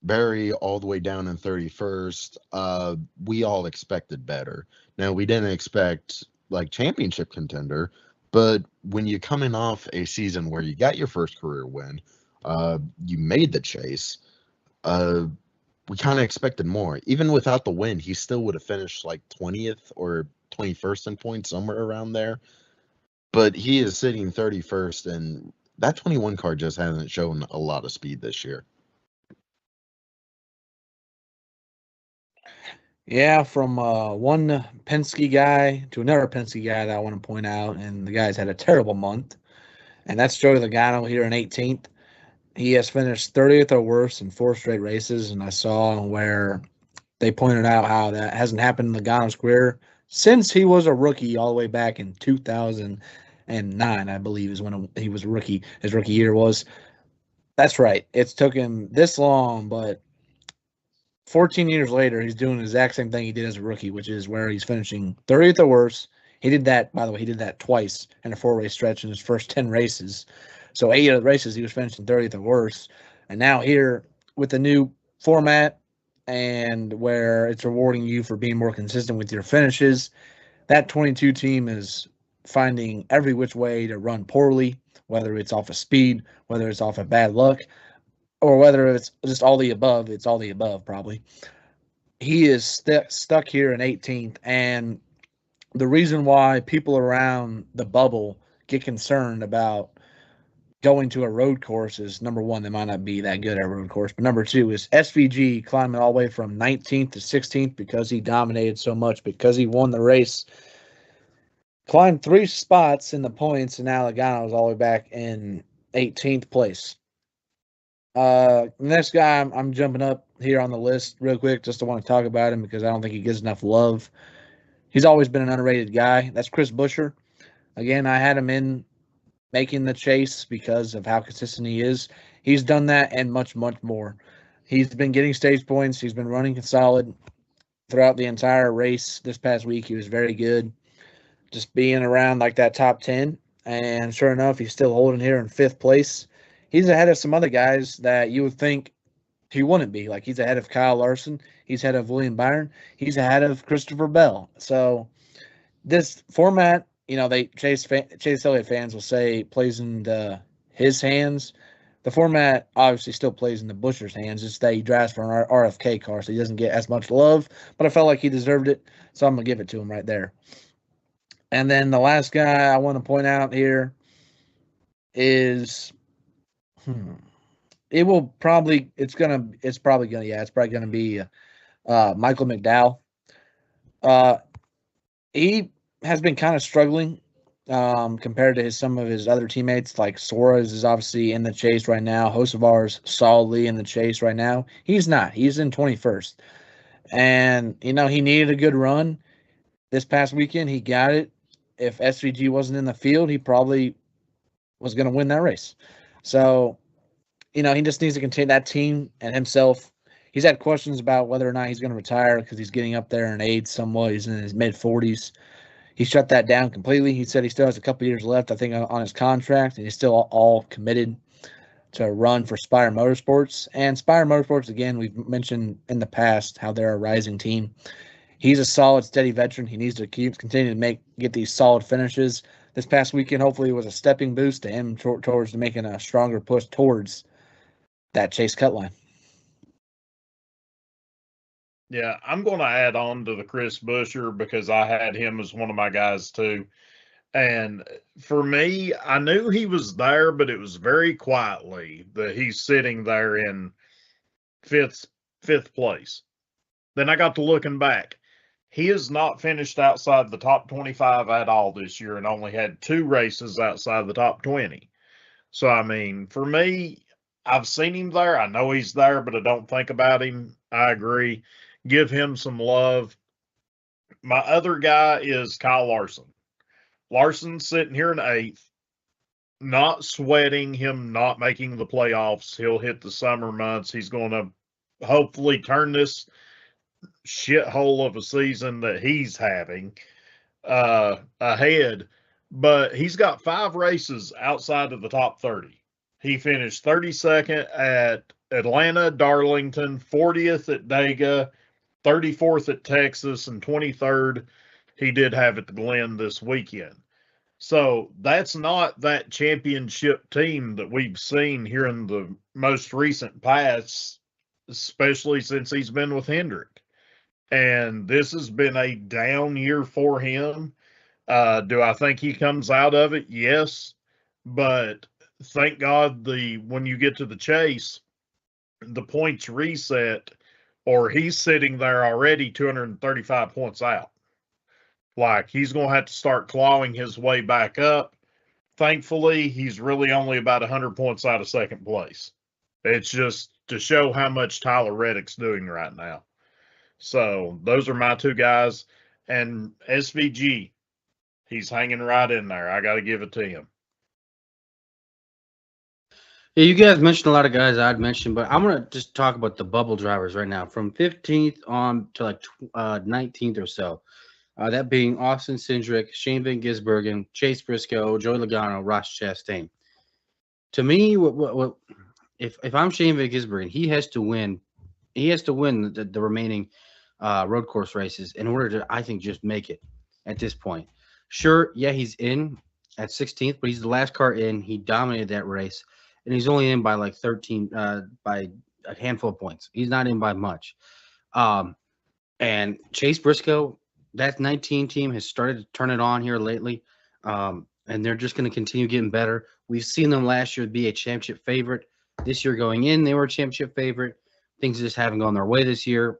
Berry all the way down in 31st. We all expected better. Now, we didn't expect like championship contender, but when you're coming off a season where you got your first career win, you made the chase, we kind of expected more. Even without the win, he still would have finished like 20th or 21st in points, somewhere around there. But he is sitting 31st, and that 21 car just hasn't shown a lot of speed this year. Yeah, from one Penske guy to another Penske guy that I want to point out, and the guy's had a terrible month, and that's Joey Logano here in 18th. He has finished 30th or worse in 4 straight races, and I saw where they pointed out how that hasn't happened in Logano's career since he was a rookie all the way back in 2009, I believe, is when he was a rookie. His rookie year was. That's right. It's took him this long, but 14 years later, he's doing the exact same thing he did as a rookie, which is where he's finishing 30th or worse. He did that, by the way, he did that twice in a 4-race stretch in his first 10 races. So 8 of the races, he was finishing 30th or worse. And now here, with the new format and where it's rewarding you for being more consistent with your finishes, that 22 team is finding every which way to run poorly, whether it's off of speed, whether it's off of bad luck, or whether it's just all the above. It's all the above, probably. He is stuck here in 18th, and the reason why people around the bubble get concerned about going to a road course is, number one, they might not be that good at a road course, but number two is SVG climbing all the way from 19th to 16th because he dominated so much, because he won the race, climbed 3 spots in the points, and now Logano is all the way back in 18th place. Next guy, I'm jumping up here on the list real quick just to want to talk about him because I don't think he gets enough love. He's always been an underrated guy. That's Chris Buescher. Again, I had him in making the chase because of how consistent he is. He's done that and much, much more. He's been getting stage points. He's been running solid throughout the entire race. This past week, he was very good, just being around like that top 10. And sure enough, he's still holding here in 5th place. He's ahead of some other guys that you would think he wouldn't be. Like, he's ahead of Kyle Larson. He's ahead of William Byron. He's ahead of Christopher Bell. So this format, you know, Chase Elliott fans will say plays into his hands. The format obviously still plays into Buescher's hands. It's that he drives for an RFK car, so he doesn't get as much love. But I felt like he deserved it, so I'm going to give it to him right there. And then the last guy I want to point out here is it's probably gonna be Michael McDowell. He has been kind of struggling compared to some of his other teammates. Like Suarez is obviously in the chase right now. Hocevar's solidly in the chase right now. He's not. He's in 21st. And, you know, he needed a good run this past weekend. He got it. If SVG wasn't in the field, he probably was going to win that race. So, you know, he just needs to continue that team and himself. He's had questions about whether or not he's going to retire because he's getting up there in age somewhat. He's in his mid-40s. He shut that down completely. He said he still has a couple years left, I think, on his contract, and he's still all committed to run for Spire Motorsports. And Spire Motorsports, again, we've mentioned in the past how they're a rising team. He's a solid, steady veteran. He needs to continue to get these solid finishes. This past weekend, hopefully, was a stepping boost to him towards making a stronger push towards that chase cut line. Yeah, I'm going to add on to the Chris Buescher because I had him as one of my guys too. And for me, I knew he was there, but it was very quietly that he's sitting there in fifth place. Then I got to looking back. He has not finished outside the top 25 at all this year and only had 2 races outside the top 20. So, I mean, for me, I've seen him there. I know he's there, but I don't think about him. I agree. Give him some love. My other guy is Kyle Larson. Larson's sitting here in 8th, not sweating him not making the playoffs. He'll hit the summer months. He's going to hopefully turn this shithole of a season that he's having ahead, but he's got 5 races outside of the top 30. He finished 32nd at Atlanta, Darlington, 40th at Dega, 34th at Texas, and 23rd he did have at the Glen this weekend. So that's not that championship team that we've seen here in the most recent past, especially since he's been with Hendrick. And this has been a down year for him. Do I think he comes out of it? Yes. But thank God when you get to the chase, the points reset, or he's sitting there already 235 points out. Like, he's going to have to start clawing his way back up. Thankfully, he's really only about 100 points out of second place. It's just to show how much Tyler Reddick's doing right now. So those are my 2 guys. And SVG, he's hanging right in there. I got to give it to him. Yeah, you guys mentioned a lot of guys I'd mentioned, but I'm going to just talk about the bubble drivers right now from 15th on to like 19th or so. That being Austin Cindric, Shane Van Gisbergen, Chase Briscoe, Joey Logano, Ross Chastain. To me, if I'm Shane Van Gisbergen, he has to win. He has to win the remaining road course races in order to, I think, just make it at this point. Sure, yeah, he's in at 16th, but he's the last car in. He dominated that race, and he's only in by like 13, by a handful of points. He's not in by much. And Chase Briscoe, that 19 team has started to turn it on here lately, and they're just going to continue getting better. We've seen them last year be a championship favorite. This year going in, they were a championship favorite. Things just haven't gone their way this year.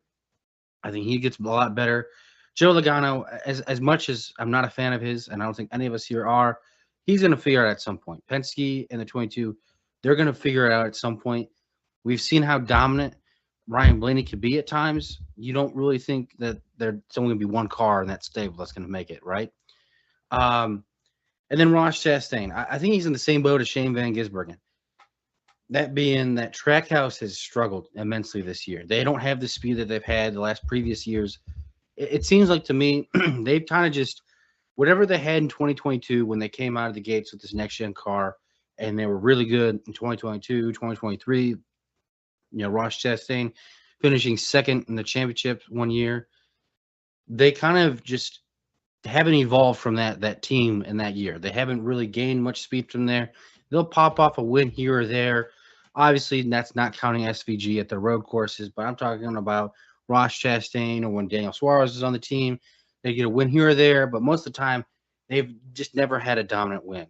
I think he gets a lot better. Joe Logano, as much as I'm not a fan of his, and I don't think any of us here are, he's going to figure it out at some point. Penske and the 22, they're going to figure it out at some point. We've seen how dominant Ryan Blaney could be at times. You don't really think that there's only going to be one car in that stable that's going to make it, right? And then Ross Chastain. I think he's in the same boat as Shane Van Gisbergen. That being that Trackhouse has struggled immensely this year. They don't have the speed that they've had the last previous years. It seems like to me they've kind of just whatever they had in 2022 when they came out of the gates with this next-gen car, and they were really good in 2022, 2023. You know, Ross Chastain finishing second in the championship one year. They kind of just haven't evolved from that team in that year. They haven't really gained much speed from there. They'll pop off a win here or there. Obviously, that's not counting SVG at the road courses, but I'm talking about Ross Chastain or when Daniel Suarez is on the team. They get a win here or there, but most of the time, they've just never had a dominant win.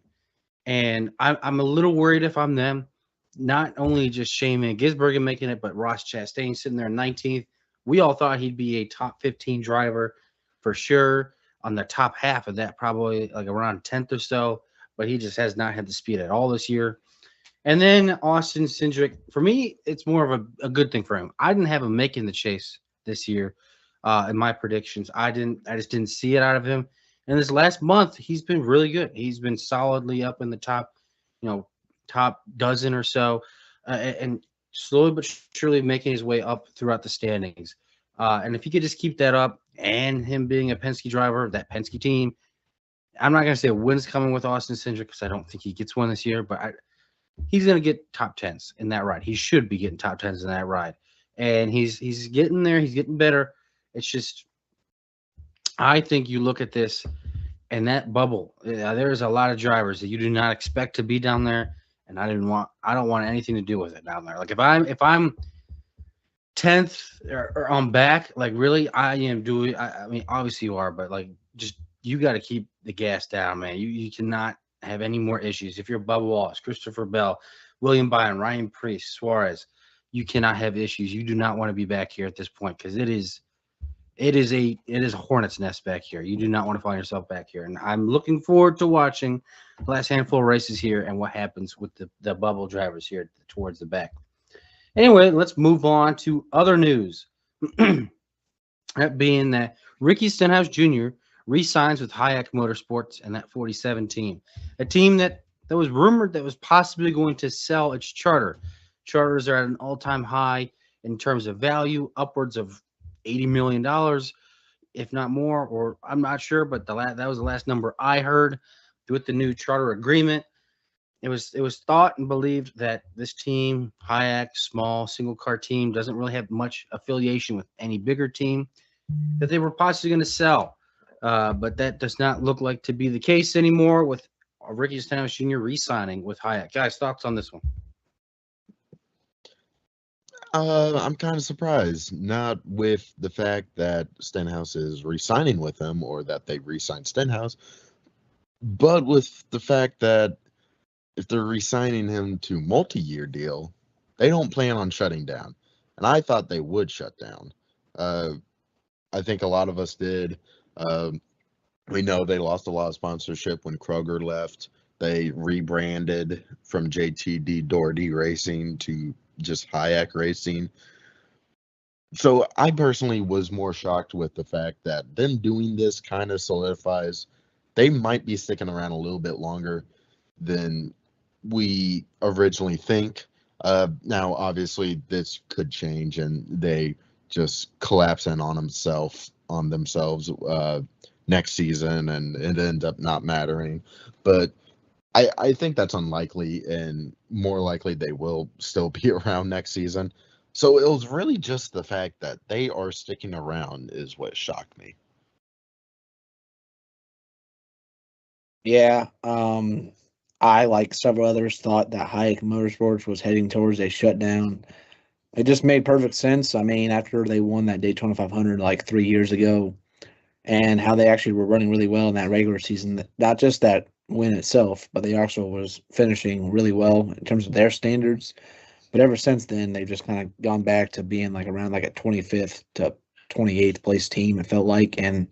And I'm a little worried if I'm them. Not only just Shane Van Gisbergen making it, but Ross Chastain sitting there 19th. We all thought he'd be a top 15 driver for sure. On the top half of that, probably like around 10th or so, but he just has not had the speed at all this year. And then Austin Cindric, for me, it's more of a good thing for him. I didn't have him making the chase this year in my predictions. I just didn't see it out of him. And this last month, he's been really good. He's been solidly up in the top dozen or so, and slowly but surely making his way up throughout the standings. And if he could just keep that up, and him being a Penske driver, that Penske team, I'm not going to say a win's coming with Austin Cindric because I don't think he gets one this year, but he's going to get top 10s in that ride. He should be getting top 10s in that ride. And he's getting there. He's getting better. It's just, I think you look at this and that bubble, there's a lot of drivers that you do not expect to be down there. And I don't want anything to do with it down there. Like if I'm 10th or on back, like really, I am doing. I mean, obviously you are, but like, just you got to keep the gas down, man. You cannot have any more issues. If you're Bubba Wallace, Christopher Bell, William Byron, Ryan Preece, Suarez, you cannot have issues. You do not want to be back here at this point because it is a hornet's nest back here. You do not want to find yourself back here. And I'm looking forward to watching the last handful of races here and what happens with the bubble drivers here towards the back. Anyway, let's move on to other news. That being that Ricky Stenhouse Jr. re-signs with Hayek Motorsports and that 47 team. A team that was rumored that was possibly going to sell its charter. Charters are at an all-time high in terms of value, upwards of $80 million. if not more, or I'm not sure, but that was the last number I heard with the new charter agreement. It was thought and believed that this team, Hayek, small single car team, doesn't really have much affiliation with any bigger team, that they were possibly going to sell. But that does not look like to be the case anymore with Ricky Stenhouse Jr. re-signing with Hayek. Guys, thoughts on this one? I'm kind of surprised, not with the fact that Stenhouse is re-signing with him or that they re-signed Stenhouse, but with the fact that if they're re-signing him to multi-year deal, they don't plan on shutting down. And I thought they would shut down. I think a lot of us did. We know they lost a lot of sponsorship when Kroger left. They rebranded from JTD Doherty Racing to just Hayek Racing. So I personally was more shocked with the fact that them doing this kind of solidifies they might be sticking around a little bit longer than we originally think. Now, obviously, this could change and they just collapse in on themselves next season, and it end up not mattering. But I think that's unlikely, and more likely they will still be around next season. So it was really just the fact that they are sticking around is what shocked me. Yeah, I, like several others, thought that Hayek Motorsports was heading towards a shutdown. It just made perfect sense. I mean, after they won that Daytona 500 like 3 years ago, and how they actually were running really well in that regular season, not just that win itself, but they also was finishing really well in terms of their standards. But ever since then, they've just kind of gone back to being like around like a 25th to 28th place team, it felt like. And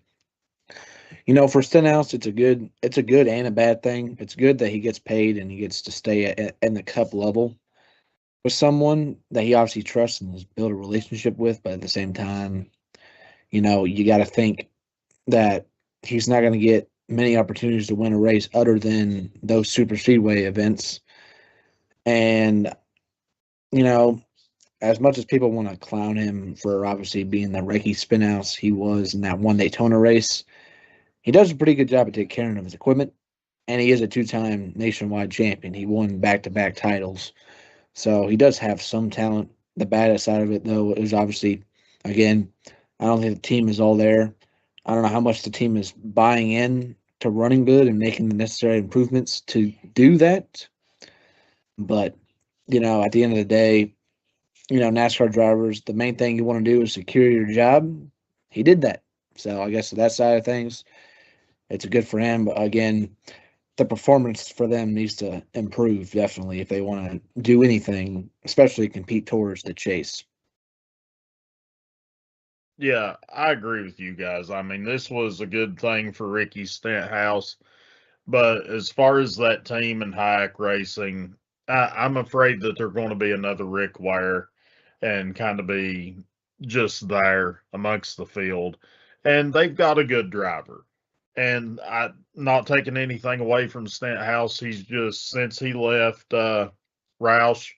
for Stenhouse, it's a good and a bad thing. It's good that he gets paid and he gets to stay in the cup level with someone that he obviously trusts and has built a relationship with. But at the same time, you got to think that he's not going to get many opportunities to win a race other than those super speedway events. And, as much as people want to clown him for obviously being the Ricky Stenhouse he was in that one Daytona race, he does a pretty good job of taking care of his equipment, and he is a two-time nationwide champion. He won back-to-back titles, so he does have some talent. The bad side of it, though, is obviously, again, I don't think the team is all there. I don't know how much the team is buying in to running good and making the necessary improvements to do that. But, at the end of the day, NASCAR drivers, the main thing you want to do is secure your job. He did that. So I guess that side of things, it's good for him. But again, the performance for them needs to improve definitely if they want to do anything, especially compete towards the chase. Yeah, I agree with you guys. I mean, this was a good thing for Ricky Stenhouse, but as far as that team and Hayek Racing, I'm afraid that they're going to be another Rick Ware and kind of be just there amongst the field. And they've got a good driver. And I not taking anything away from Stenhouse, he's just since he left Roush,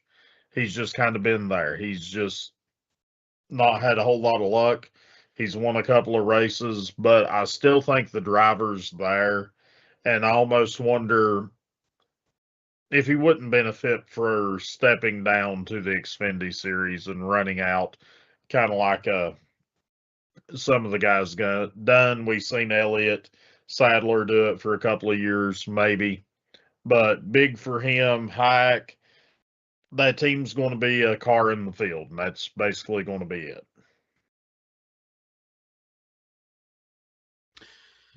he's just kind of been there. He's just not had a whole lot of luck. He's won a couple of races, but I still think the driver's there. And I almost wonder if he wouldn't benefit for stepping down to the Xfinity Series and running out, kind of like some of the guys got done. We've seen Elliott Sadler do it for a couple of years, maybe. But big for him, Hayek, that team's going to be a car in the field, and that's basically going to be it.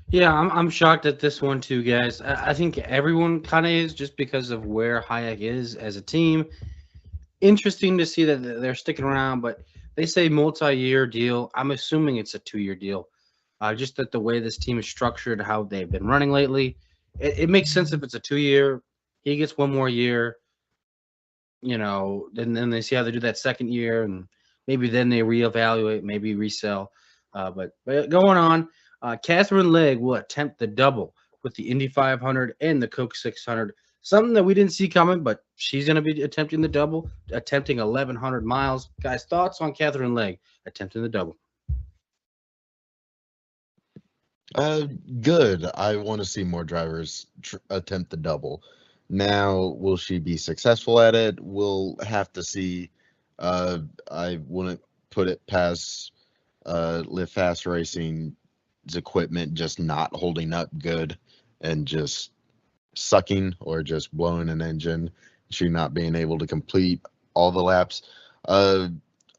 Yeah, I'm shocked at this one too, guys. I think everyone kind of is just because of where Hayek is as a team. Interesting to see that they're sticking around, but they say multi-year deal. I'm assuming it's a 2-year deal. Just that the way this team is structured, how they've been running lately, it makes sense if it's a 2-year. He gets one more year, then they see how they do that second year, and maybe then they reevaluate, maybe resell. But going on, Catherine Legg will attempt the double with the Indy 500 and the Coke 600. Something that we didn't see coming, but she's going to be attempting the double, attempting 1,100 miles. Guys, thoughts on Catherine Legg attempting the double? Good. I want to see more drivers attempt the double. Now, will she be successful at it? We'll have to see. I wouldn't put it past Live Fast Racing's equipment just not holding up good and just sucking or just blowing an engine. She not being able to complete all the laps.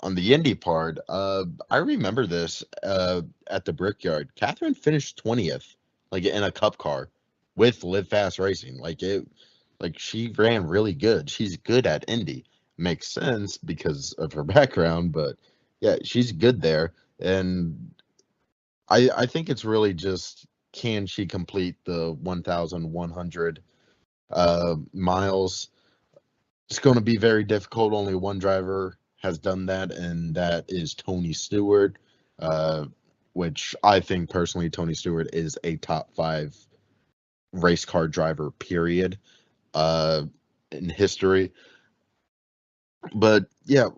On the Indy part, I remember this at the Brickyard. Catherine finished 20th, like in a cup car with Live Fast Racing. Like she ran really good. She's good at Indy. Makes sense because of her background, but yeah, she's good there. And I think it's really just, can she complete the 1,100 miles? It's going to be very difficult. Only one driver has done that, and that is Tony Stewart, which I think personally Tony Stewart is a top 5 race car driver, period, in history. But yeah,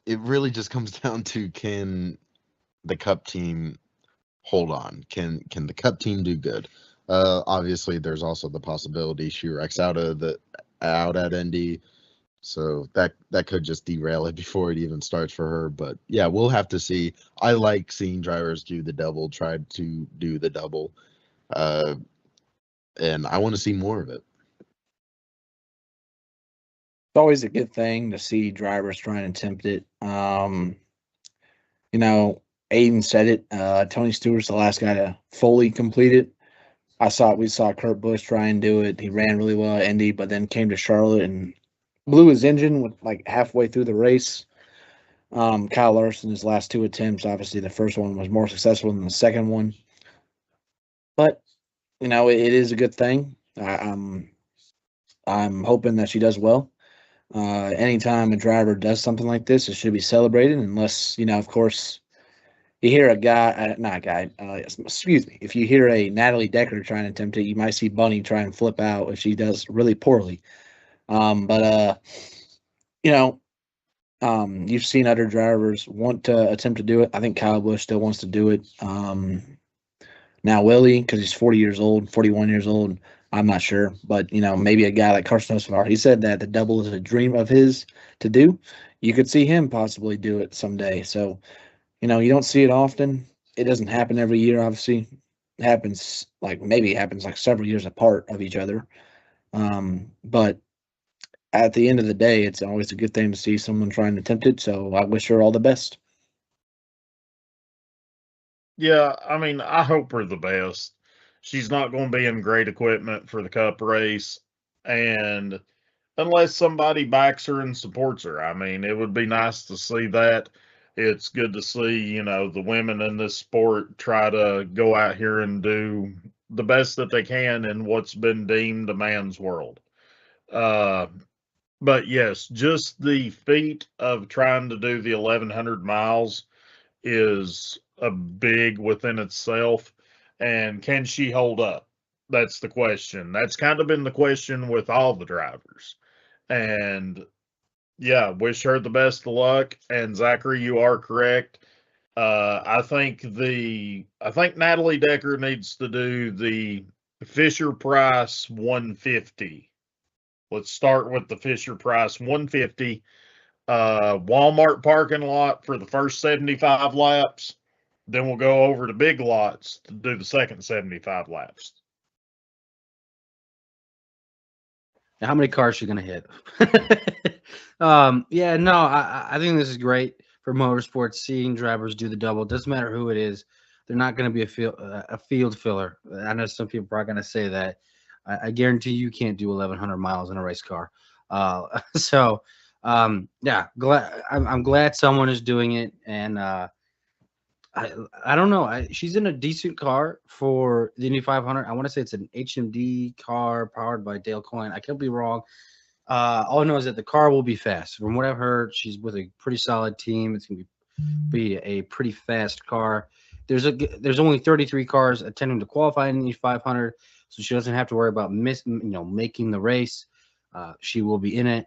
it really just comes down to, can the Cup team hold on? Can the Cup team do good? Obviously, there's also the possibility she wrecks out at Indy, so that could just derail it before it even starts for her. But yeah, we'll have to see. I like seeing drivers do the double, try to do the double, and I want to see more of it. It's always a good thing to see drivers trying to attempt it. You know, Aiden said it. Tony Stewart's the last guy to fully complete it. We saw Kurt Busch try and do it. He ran really well at Indy, but then came to Charlotte and blew his engine with like halfway through the race. Kyle Larson, his last 2 attempts, obviously the first one was more successful than the second one. But you know, it is a good thing. I'm hoping that she does well. Anytime a driver does something like this, it should be celebrated, unless, you know, of course, you hear a guy, not a guy, excuse me, if you hear a Natalie Decker trying to attempt it, you might see Bunny try and flip out if she does really poorly. But you know, you've seen other drivers want to attempt to do it. I think Kyle Busch still wants to do it. Now Willie, because he's 40 years old, 41 years old, I'm not sure, but you know, maybe a guy like Carson Hocevar, he said that the double is a dream of his to do. You could see him possibly do it someday. So, you know, you don't see it often. It doesn't happen every year, obviously. It happens like several years apart of each other. But at the end of the day, it's always a good thing to see someone trying to attempt it. So I wish her all the best. Yeah, I mean, I hope her the best. She's not going to be in great equipment for the Cup race, and unless somebody backs her and supports her, I mean, it would be nice to see that. It's good to see, you know, the women in this sport try to go out here and do the best that they can in what's been deemed a man's world. But yes, just the feat of trying to do the 1,100 miles is a big within itself. And can she hold up? That's the question. That's kind of been the question with all the drivers. And yeah, wish her the best of luck. And Zachary, you are correct. I think Natalie Decker needs to do the Fisher Price 150. Let's start with the Fisher Price 150. Walmart parking lot for the first 75 laps. Then we'll go over to Big Lots to do the second 75 laps. How many cars she gonna hit? Yeah, no, I think this is great for motorsports. Seeing drivers do the double, doesn't matter who it is. They're not going to be a field filler. I know some people are going to say that. I guarantee you can't do 1,100 miles in a race car. So yeah, I'm glad someone is doing it, and I don't know. She's in a decent car for the Indy 500. I want to say it's an HMD car powered by Dale Coyne. I could be wrong. All I know is that the car will be fast. From what I've heard, she's with a pretty solid team. It's going to be a pretty fast car. There's only 33 cars attempting to qualify in the 500, so she doesn't have to worry about making the race. She will be in it.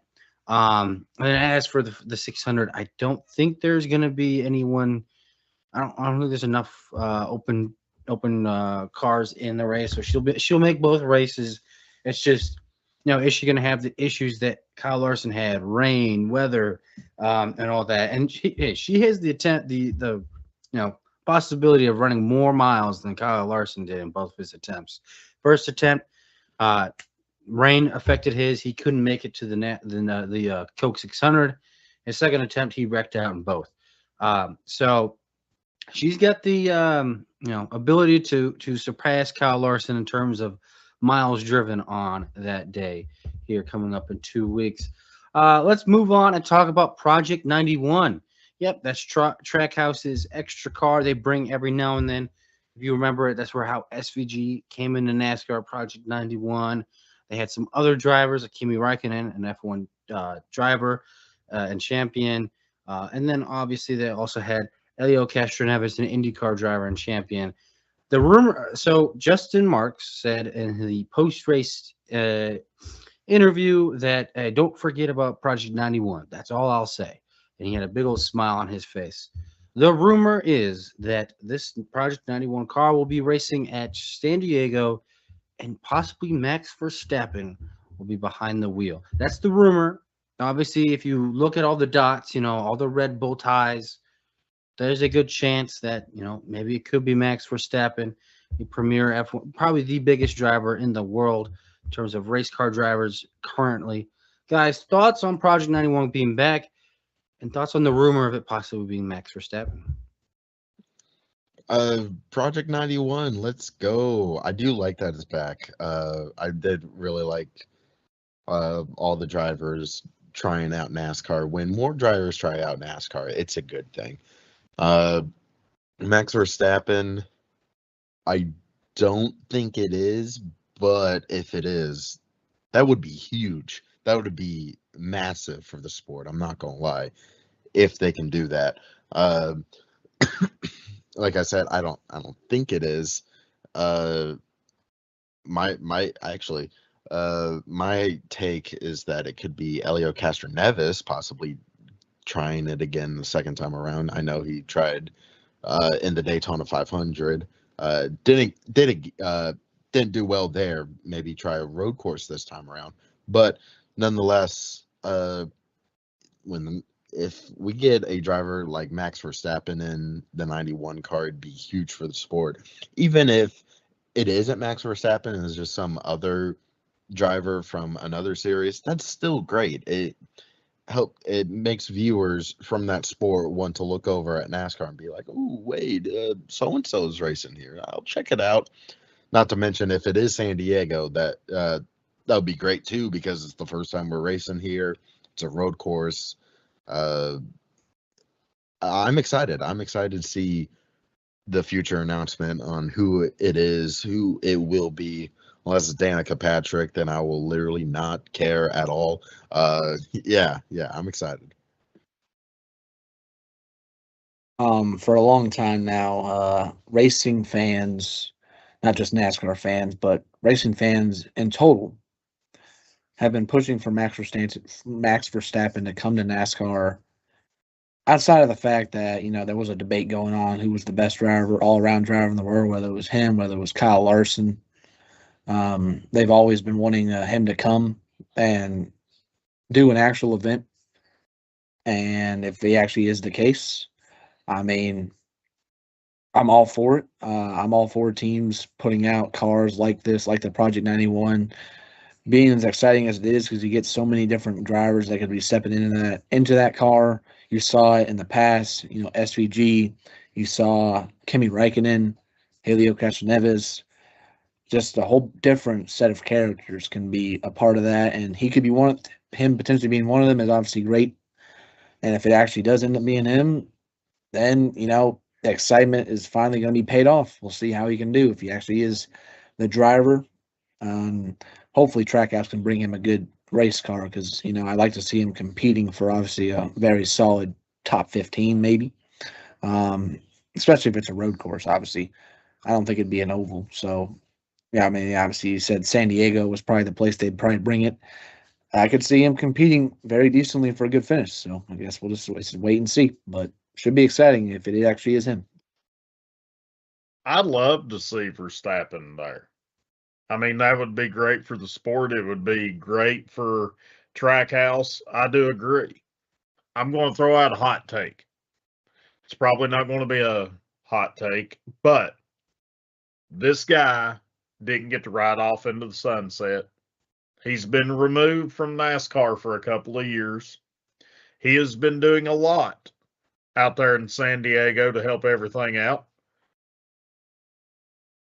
And as for the 600, I don't think there's going to be anyone. I don't think there's enough open cars in the race, so she'll make both races. It's just, is she going to have the issues that Kyle Larson had, rain, weather, and all that? And she has the possibility of running more miles than Kyle Larson did in both of his attempts. First attempt, rain affected his. He couldn't make it to the Coke 600. His second attempt, he wrecked out in both. So she's got the ability to surpass Kyle Larson in terms of miles driven on that day here coming up in 2 weeks. Let's move on and talk about Project 91. Yep, that's Trackhouse's extra car they bring every now and then. If you remember it, that's how SVG came into NASCAR Project 91. They had some other drivers, like Kimi Räikkönen, an F1 driver and champion. And then obviously they also had Helio Castroneves, an IndyCar driver and champion. The rumor, so Justin Marks said in the post-race interview that don't forget about Project 91. That's all I'll say. And he had a big old smile on his face. The rumor is that this Project 91 car will be racing at San Diego, and possibly Max Verstappen will be behind the wheel. That's the rumor. Obviously, if you look at all the dots, all the Red Bull ties, there's a good chance that, maybe it could be Max Verstappen, the premier F1, probably the biggest driver in the world in terms of race car drivers currently. Guys, thoughts on Project 91 being back, and thoughts on the rumor of it possibly being Max Verstappen? Project 91, let's go. I do like that it's back. I did really like all the drivers trying out NASCAR. When more drivers try out NASCAR, it's a good thing. Max Verstappen, I don't think it is, but if it is, that would be huge. That would be massive for the sport. I'm not gonna lie, if they can do that. Like I said, I don't think it is. My take is that it could be Helio Castroneves possibly trying it again the second time around. I know he tried in the Daytona 500. Didn't do well there. Maybe try a road course this time around. But nonetheless, if we get a driver like Max Verstappen in the 91 car, it'd be huge for the sport. Even if it isn't Max Verstappen and it's just some other driver from another series, that's still great. It makes viewers from that sport want to look over at NASCAR and be like, "Oh, wait, so and so is racing here. I'll check it out." Not to mention, if it is San Diego, that would be great too, because it's the first time we're racing here. It's a road course. I'm excited. I'm excited to see the future announcement on who it is, who it will be. Unless it's Danica Patrick, then I will literally not care at all. Yeah, I'm excited. For a long time now, racing fans, not just NASCAR fans, but racing fans in total, have been pushing for Max Verstappen to come to NASCAR. Outside of the fact that, there was a debate going on who was the best driver, all-around driver in the world, whether it was him, whether it was Kyle Larson. They've always been wanting him to come and do an actual event. And if he actually is the case, I mean, I'm all for it. I'm all for teams putting out cars like this, like the Project 91, being as exciting as it is, because you get so many different drivers that could be stepping into that car. You saw it in the past, SVG. You saw Kimi Räikkönen, Helio Castroneves. Just a whole different set of characters can be a part of that, and he could be him potentially being one of them is obviously great. And if it actually does end up being him, then the excitement is finally going to be paid off. We'll see how he can do if he actually is the driver. Hopefully Trackhouse can bring him a good race car, because I'd like to see him competing for obviously a very solid top 15 maybe, especially if it's a road course. Obviously I don't think it'd be an oval. So yeah, I mean, obviously you said San Diego was probably the place they'd probably bring it. I could see him competing very decently for a good finish. So I guess we'll just wait and see, but should be exciting if it actually is him. I'd love to see Verstappen there. I mean, that would be great for the sport. It would be great for Trackhouse. I do agree. I'm going to throw out a hot take. It's probably not going to be a hot take, but this guy didn't get to ride off into the sunset. He's been removed from NASCAR for a couple of years. He has been doing a lot out there in San Diego to help everything out.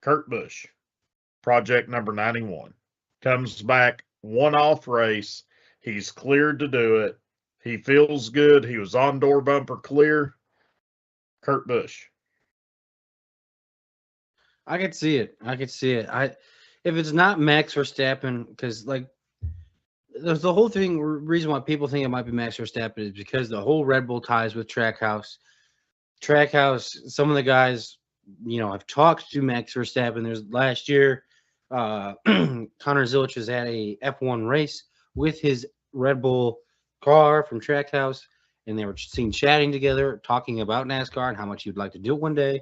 Kurt Busch, project number 91, comes back one-off race. He's cleared to do it. He feels good. He was on door bumper clear. Kurt Busch. I could see it. If it's not Max Verstappen, because like there's the whole thing. Reason why people think it might be Max Verstappen is because the whole Red Bull ties with Trackhouse. Trackhouse. Some of the guys, have talked to Max Verstappen. There's last year, Connor Zilch was at a F1 race with his Red Bull car from Trackhouse, and they were seen chatting together, talking about NASCAR and how much he'd like to do it one day.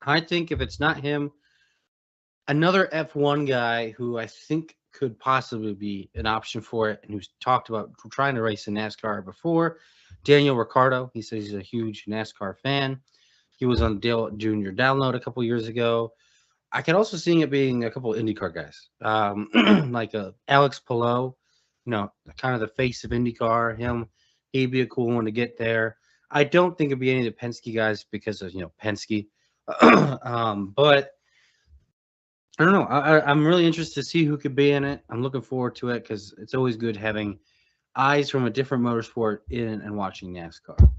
I think if it's not him, another F1 guy who I think could possibly be an option for it and who's talked about trying to race in NASCAR before, Daniel Ricciardo. He says he's a huge NASCAR fan. He was on Dale Jr. Download a couple years ago. I can also see it being a couple of IndyCar guys, like Alex Palou, kind of the face of IndyCar. He'd be a cool one to get there. I don't think it'd be any of the Penske guys because of Penske, but I don't know. I'm really interested to see who could be in it. I'm looking forward to it because it's always good having eyes from a different motorsport in and watching NASCAR.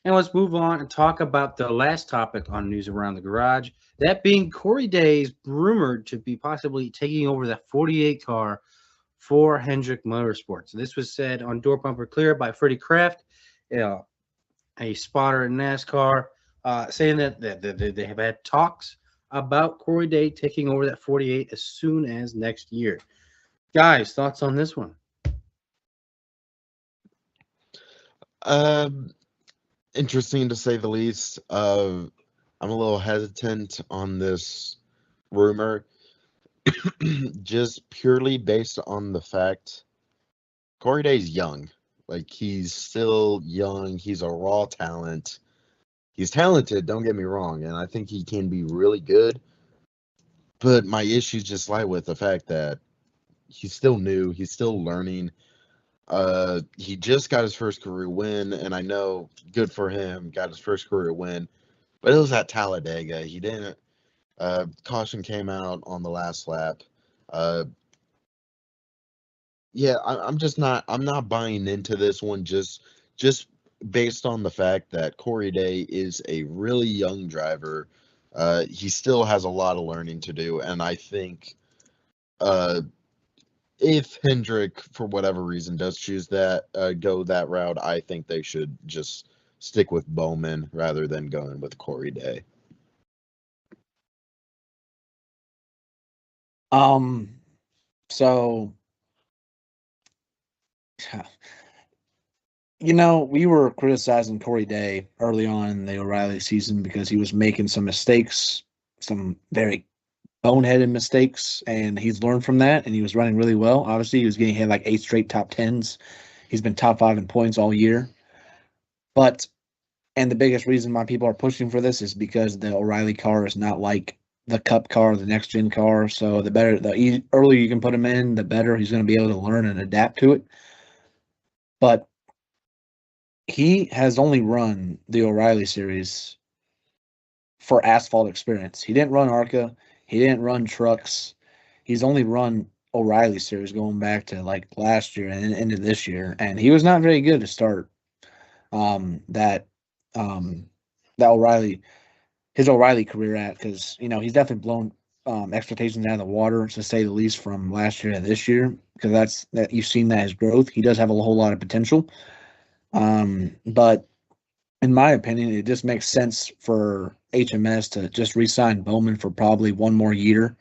And let's move on and talk about the last topic on News Around the Garage. That being Corey Day is rumored to be possibly taking over that 48 car for Hendrick Motorsports. This was said on Door Bumper Clear by Freddie Kraft, a spotter in NASCAR, saying that they have had talks about Corey Day taking over that 48 as soon as next year. Guys, thoughts on this one? Interesting to say the least. I'm a little hesitant on this rumor, just purely based on the fact Corey Day's young. Like, he's still young. He's a raw talent. He's talented, don't get me wrong, and I think he can be really good. But my issues just lie with the fact that he's still new. He's still learning. He just got his first career win, and I know, good for him, got his first career win, but it was at Talladega. He didn't. Caution came out on the last lap. Yeah, I'm not buying into this one just based on the fact that Corey Day is a really young driver. He still has a lot of learning to do, and I think if Hendrick, for whatever reason, does choose that go that route, I think they should just stick with Bowman rather than going with Corey Day. So, we were criticizing Corey Day early on in the O'Reilly season because he was making some mistakes, some very boneheaded mistakes, and he's learned from that, and he was running really well. Obviously, he had like 8 straight top 10s. He's been top 5 in points all year. And the biggest reason why people are pushing for this is because the O'Reilly car is not like the Cup car, the next gen car. So the earlier you can put him in, the better he's going to be able to learn and adapt to it. But he has only run the O'Reilly series for asphalt experience. He didn't run ARCA. He didn't run trucks. He's only run O'Reilly series going back to like last year and into this year, and he was not very good to start that his O'Reilly career at, because he's definitely blown expectations out of the water, to say the least, from last year to this year, because that you've seen that his growth. He does have a whole lot of potential, but in my opinion, it just makes sense for HMS to just re-sign Bowman for probably one more year,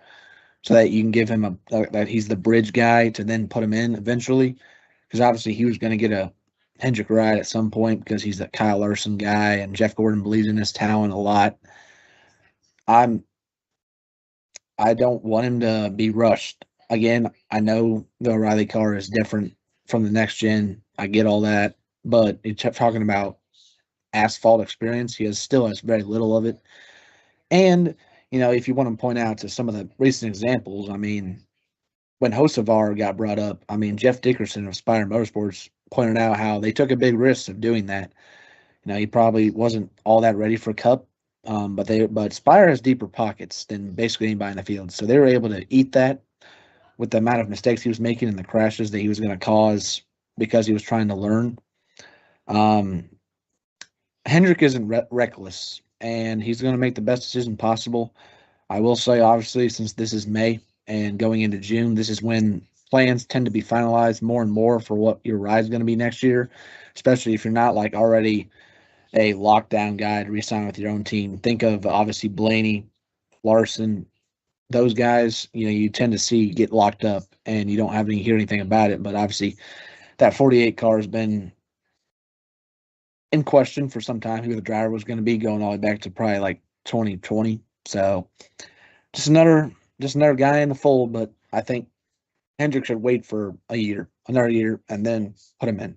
so that you can give him that he's the bridge guy to then put him in eventually, because obviously he was going to get Hendrick ride at some point because he's that Kyle Larson guy, and Jeff Gordon believes in his talent a lot. I don't want him to be rushed. Again, I know the O'Reilly car is different from the next gen. I get all that, but you kept talking about asphalt experience. He still has very little of it. And, if you want to point out to some of the recent examples, I mean, when Hocevar got brought up, I mean, Jeff Dickerson of Spire Motorsports pointed out how they took a big risk of doing that. He probably wasn't all that ready for Cup, but Spire has deeper pockets than basically anybody in the field, so they were able to eat that with the amount of mistakes he was making and the crashes that he was going to cause because he was trying to learn. Hendrick isn't reckless, and he's going to make the best decision possible. I will say, obviously, since this is May and going into June, this is when plans tend to be finalized more and more for what your ride's going to be next year, especially if you're not like already a lockdown guy to re-sign with your own team. Think of obviously Blaney, Larson, those guys, you tend to see get locked up and you don't hear anything about it. But obviously that 48 car has been in question for some time, who the driver was going to be, going all the way back to probably like 2020. So just another guy in the fold, but I think Hendrick should wait for another year, and then put him in.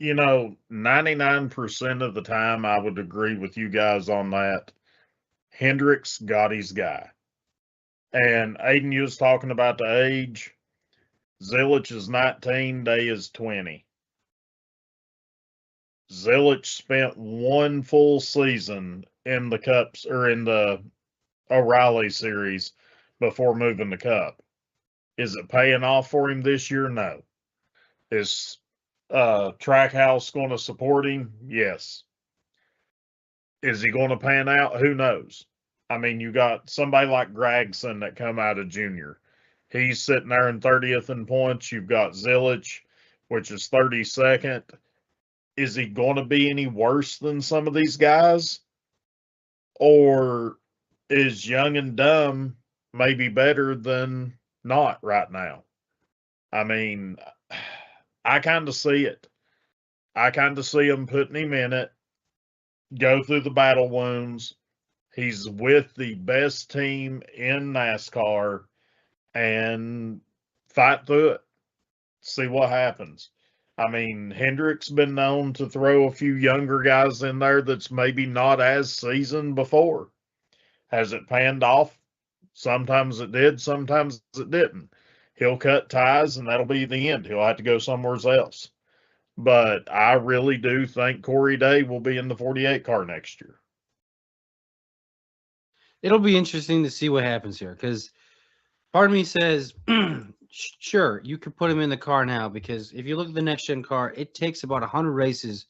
99% of the time I would agree with you guys on that. Hendrick's got his guy. And Aiden, you was talking about the age. Zilich is 19, Day is 20. Zilich spent one full season in the Cups or in the O'Reilly series before moving to Cup. Is it paying off for him this year? No. Is Trackhouse going to support him? Yes. Is he going to pan out? Who knows? I mean, you got somebody like Gregson that come out of junior. He's sitting there in 30th in points. You've got Zilich, which is 32nd. Is he going to be any worse than some of these guys? Or is young and dumb maybe better than not right now? I mean, I kind of see it. I kind of see him putting him in it, go through the battle wounds. He's with the best team in NASCAR and fight through it. See what happens. I mean, Hendrick's been known to throw a few younger guys in there that's maybe not as seasoned before. Has it panned off? Sometimes it did, sometimes it didn't. He'll cut ties, and that'll be the end. He'll have to go somewhere else. But I really do think Corey Day will be in the 48 car next year. It'll be interesting to see what happens here, because part of me says, sure, you could put him in the car now, because if you look at the next gen car, it takes about 100 races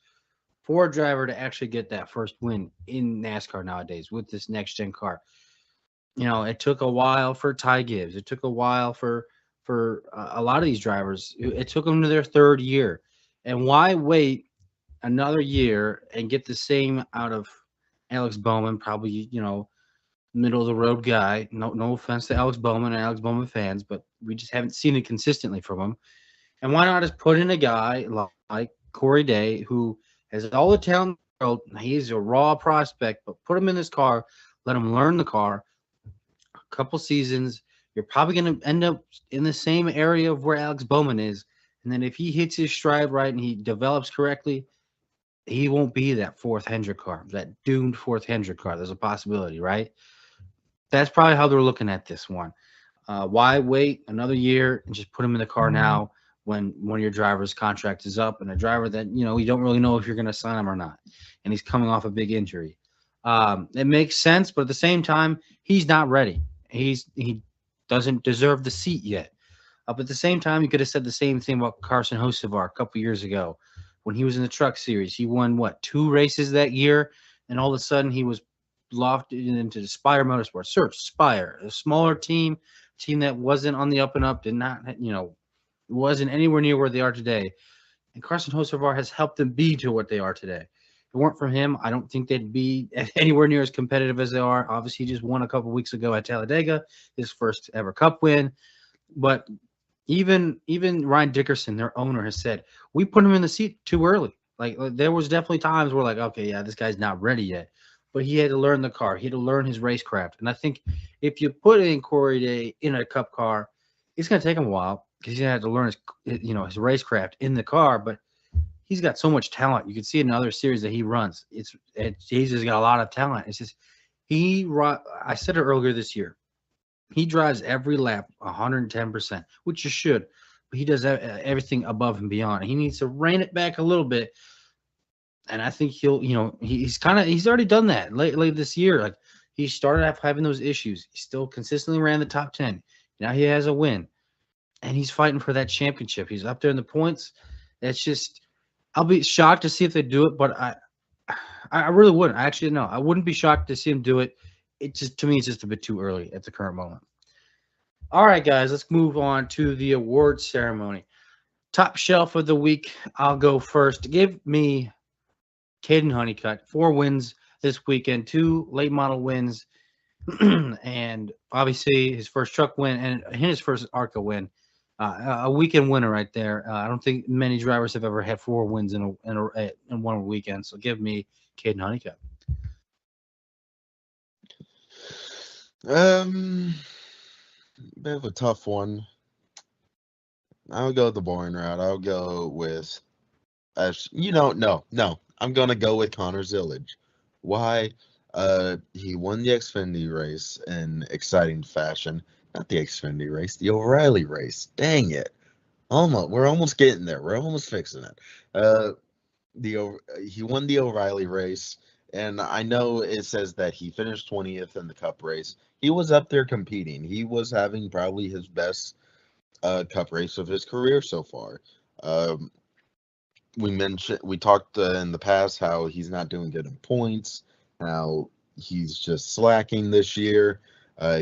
for a driver to actually get that first win in NASCAR nowadays with this next gen car. It took a while for Ty Gibbs. It took a while for a lot of these drivers. It took them to their third year. And why wait another year and get the same out of Alex Bowman, probably, middle of the road guy. No offense to Alex Bowman and Alex Bowman fans, but we just haven't seen it consistently from him. And why not just put in a guy like Corey Day, who has all the talent in the world. He's a raw prospect, but put him in this car, let him learn the car. A couple seasons, you're probably going to end up in the same area of where Alex Bowman is. And then if he hits his stride right and he develops correctly, he won't be that fourth Hendrick car, that doomed fourth Hendrick car. There's a possibility, right? That's probably how they're looking at this one. Why wait another year and just put him in the car now when one of your driver's contract is up, and a driver that, you don't really know if you're going to sign him or not, and he's coming off a big injury. It makes sense, but at the same time, he's not ready. He doesn't deserve the seat yet. But at the same time, you could have said the same thing about Carson Hocevar a couple years ago when he was in the Truck Series. He won, 2 races that year, and all of a sudden he was lofted into the Spire Motorsports. Search Spire, a smaller team that wasn't on the up and up, did not, wasn't anywhere near where they are today. And Carson Hocevar has helped them be to what they are today. If it weren't for him, I don't think they'd be anywhere near as competitive as they are. Obviously, he just won a couple weeks ago at Talladega, his first ever Cup win. But Even Ryan Dickerson, their owner, has said we put him in the seat too early. Like there was definitely times where like, okay, yeah, this guy's not ready yet, but he had to learn the car. He had to learn his racecraft. And I think if you put in Corey Day in a Cup car, it's going to take him a while because he's going to have to learn his racecraft in the car. But he's got so much talent. You can see in other series that he runs. He's just got a lot of talent. It's just I said it earlier this year. He drives every lap 110%, which you should. But he does everything above and beyond. He needs to rein it back a little bit. And I think he's already done that late this year. Like he started off having those issues. He still consistently ran the top 10. Now he has a win. And he's fighting for that championship. He's up there in the points. It's just, I'll be shocked to see if they do it, but I really wouldn't. Actually, no, I wouldn't be shocked to see him do it. To me, it's just a bit too early at the current moment. All right, guys, let's move on to the awards ceremony. Top shelf of the week. I'll go first. Give me Caden Honeycutt, 4 wins this weekend, 2 late model wins, and obviously his first truck win and his first ARCA win. A weekend winner right there. I don't think many drivers have ever had 4 wins in one weekend. So give me Caden Honeycutt. Bit of a tough one. I'll go the boring route. I'll go with, no. I'm gonna go with Connor Zillage. Why? He won the Xfinity race in exciting fashion. Not the Xfinity race, the O'Reilly race. Dang it! We're almost getting there. We're almost fixing it. He won the O'Reilly race, and I know it says that he finished 20th in the Cup race. He was up there competing. He was having probably his best Cup race of his career so far. We talked in the past how he's not doing good in points, how he's just slacking this year.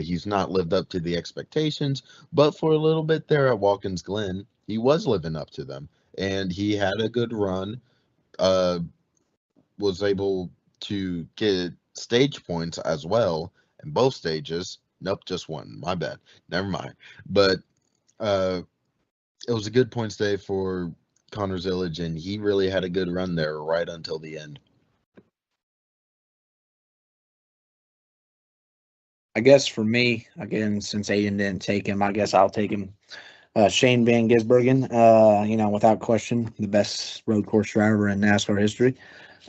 He's not lived up to the expectations, but for a little bit there at Watkins Glen, he was living up to them, and he had a good run. Was able to get stage points as well in both stages. Nope, just one. My bad. Never mind. But it was a good points day for Connor Zillage, and he really had a good run there right until the end. I guess for me, again, since Aiden didn't take him, I guess I'll take him. Shane Van Gisbergen, without question, the best road course driver in NASCAR history.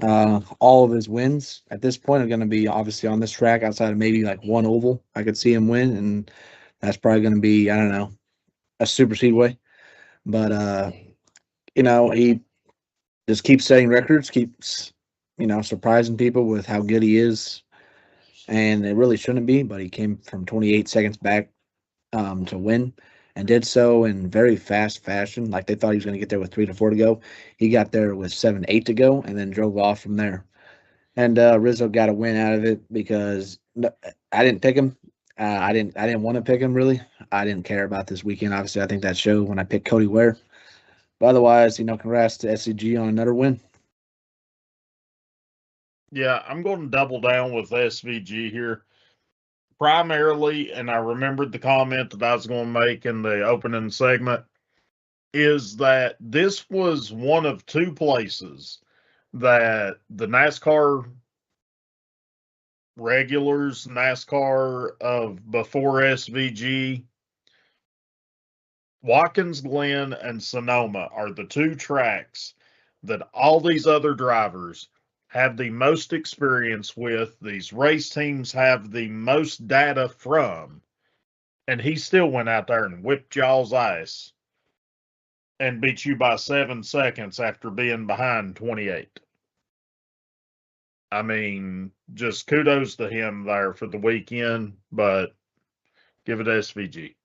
All of his wins at this point are going to be obviously on this track outside of maybe like one oval. I could see him win, and that's probably going to be, I don't know, a super speedway. But, he just keeps setting records, keeps, surprising people with how good he is. And it really shouldn't be, but he came from 28 seconds back to win and did so in very fast fashion. Like they thought he was going to get there with 3 to 4 to go. He got there with 7, 8 to go and then drove off from there. And Rizzo got a win out of it because I didn't pick him. I didn't want to pick him, really. I didn't care about this weekend. Obviously, I think that showed when I picked Cody Ware. But otherwise, congrats to SCG on another win. Yeah, I'm going to double down with SVG here. Primarily, and I remembered the comment that I was going to make in the opening segment, is that this was one of 2 places that the NASCAR regulars, NASCAR of before SVG, Watkins Glen and Sonoma are the 2 tracks that all these other drivers have the most experience with, these race teams have the most data from, and he still went out there and whipped y'all's ass and beat you by 7 seconds after being behind 28. I mean, just kudos to him there for the weekend, but give it SVG.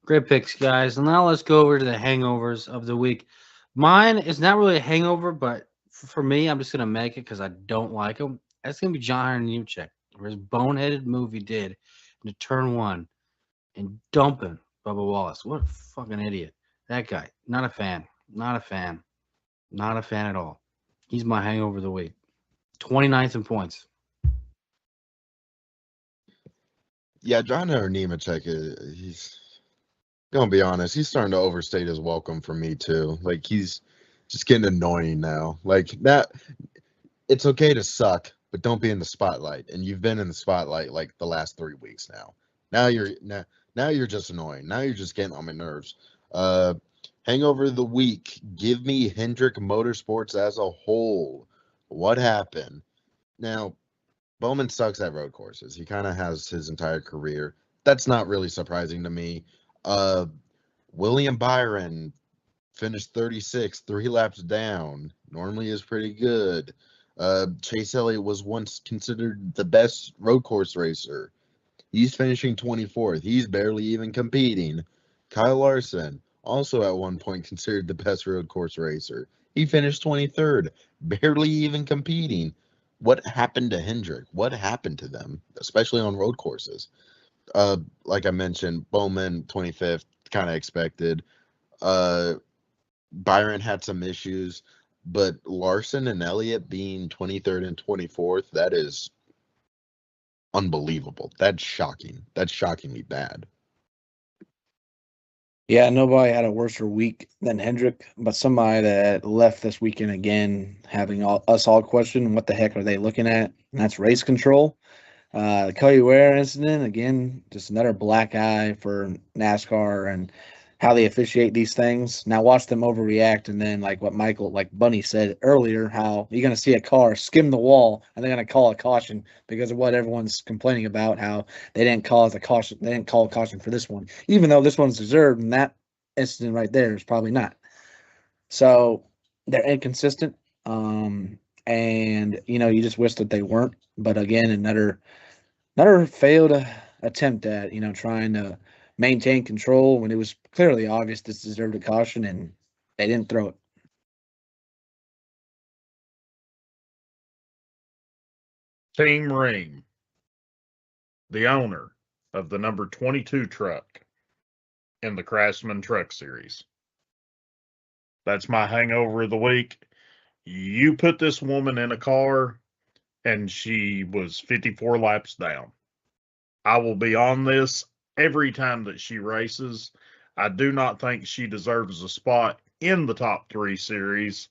Great picks, guys. And now let's go over to the hangovers of the week. Mine is not really a hangover, but for me, I'm just going to make it because I don't like him. That's going to be John Nemechek, for his boneheaded move he did into turn 1 and dumping Bubba Wallace. What a fucking idiot. That guy. Not a fan. Not a fan. Not a fan at all. He's my hangover of the week. 29th in points. Yeah, John Nemechek, he's Gonna be honest, he's starting to overstate his welcome for me too. Like he's just getting annoying now. Like that, it's okay to suck, but don't be in the spotlight. And you've been in the spotlight like the last 3 weeks now. Now you're just annoying. Now you're just getting on my nerves. Hangover of the week. Give me Hendrick Motorsports as a whole. What happened? Now, Bowman sucks at road courses. He kind of has his entire career. That's not really surprising to me. William Byron finished 36, 3 laps down. Normally is pretty good. Chase Elliott was once considered the best road course racer. He's finishing 24th. He's barely even competing. Kyle Larson, also at one point considered the best road course racer. He finished 23rd, barely even competing. What happened to Hendrick? What happened to them, especially on road courses? Like I mentioned, Bowman 25th, kind of expected. Byron had some issues, but Larson and Elliott being 23rd and 24th, that is unbelievable. That's shocking. That's shockingly bad. Yeah, nobody had a worse week than Hendrick, but somebody that left this weekend again, having us all question what the heck are they looking at, and that's race control. The Cody Ware incident, again, just another black eye for NASCAR and how they officiate these things. Now watch them overreact, and then like what Bunny said earlier, how you're going to see a car skim the wall, and they're going to call a caution because of what everyone's complaining about, how they didn't call a caution. They didn't call a caution for this one, even though this one's deserved, and that incident right there is probably not. So they're inconsistent, and you just wish that they weren't. But again, another failed attempt at trying to maintain control when it was clearly obvious this deserved a caution, and they didn't throw it. Team Ream, the owner of the number 22 truck in the Craftsman Truck Series. That's my hangover of the week. You put this woman in a car, and she was 54 laps down. I will be on this every time that she races. I do not think she deserves a spot in the top 3 series.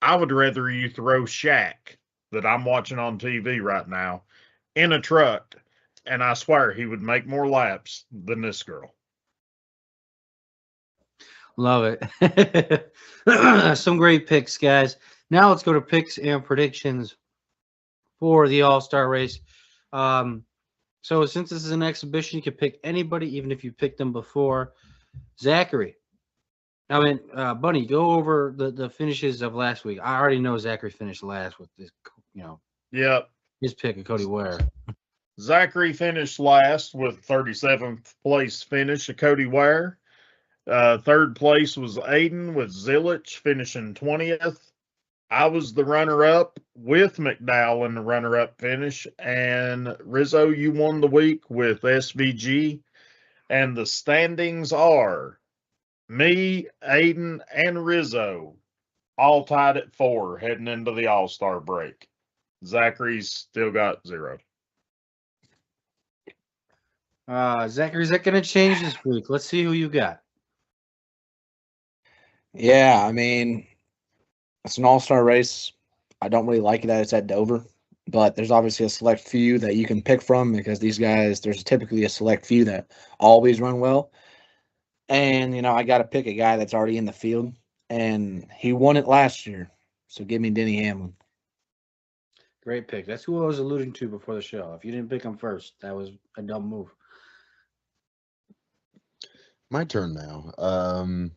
I would rather you throw Shaq, that I'm watching on TV right now, in a truck, and I swear he would make more laps than this girl. Love it. Some great picks, guys. Now let's go to picks and predictions for the All-Star race. So since this is an exhibition, you can pick anybody, even if you picked them before. Zachary. I mean, Bunny, go over the finishes of last week. I already know Zachary finished last with this, Yep. his pick of Cody Ware. Zachary finished last with 37th place finish of Cody Ware. Third place was Aiden with Zilich finishing 20th. I was the runner-up with McDowell in the runner-up finish. And Rizzo, you won the week with SVG. And the standings are me, Aiden, and Rizzo all tied at 4 heading into the All-Star break. Zachary's still got 0. Zachary, is that going to change this week? Let's see who you got. Yeah, I mean, it's an all-star race. I don't really like it that it's at Dover, but there's obviously a select few that you can pick from because these guys, there's typically a select few that always run well. And, I got to pick a guy that's already in the field, and he won it last year. So give me Denny Hamlin. Great pick. That's who I was alluding to before the show. If you didn't pick him first, that was a dumb move. My turn now.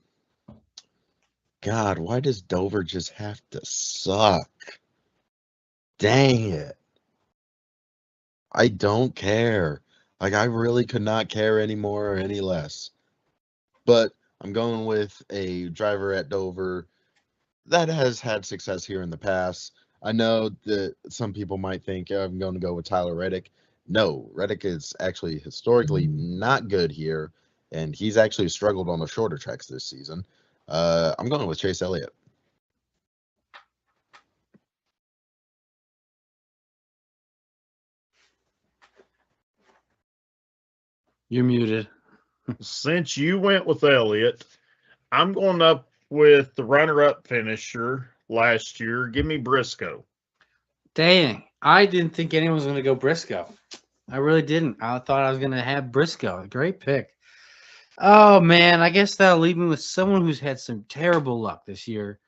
God, why does Dover just have to suck? Dang it. I don't care. Like, I really could not care any more or any less. But I'm going with a driver at Dover that has had success here in the past. I know that some people might think I'm going to go with Tyler Reddick. No, Reddick is actually historically not good here, and he's actually struggled on the shorter tracks this season. I'm going with Chase Elliott. You're muted. Since you went with Elliott, I'm going up with the runner-up finisher last year. Give me Briscoe. Dang, I didn't think anyone was going to go Briscoe. I really didn't. I thought I was going to have Briscoe. Great pick. Oh man, I guess that'll leave me with someone who's had some terrible luck this year.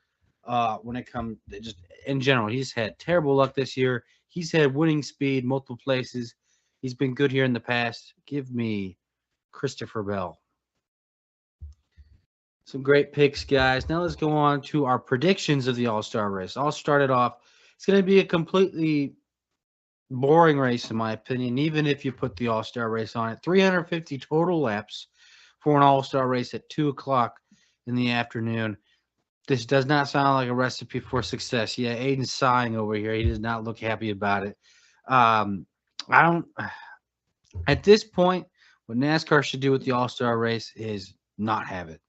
When it comes just in general, he's had terrible luck this year. He's had winning speed multiple places. He's been good here in the past. Give me Christopher Bell. Some great picks, guys. Now let's go on to our predictions of the All-Star race. I'll start it off. It's going to be a completely boring race, in my opinion, even if you put the All-Star race on it. 350 total laps for an All-Star race at 2 o'clock in the afternoon. This does not sound like a recipe for success. Yeah, Aiden's sighing over here. He does not look happy about it. I don't – at this point, what NASCAR should do with the All-Star race is not have it.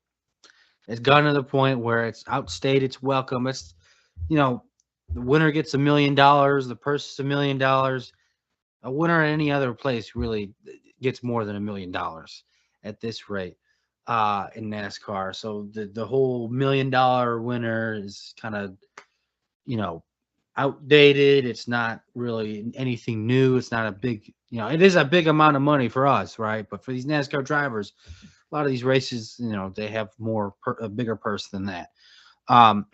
It's gotten to the point where it's outstayed its welcome. It's, the winner gets $1 million. The purse is $1 million. A winner at any other place really gets more than $1 million at this rate in NASCAR. So the whole $1 million winner is kind of, outdated. It's not really anything new. It's not a big, it is a big amount of money for us, right? But for these NASCAR drivers, a lot of these races, they have a bigger purse than that. At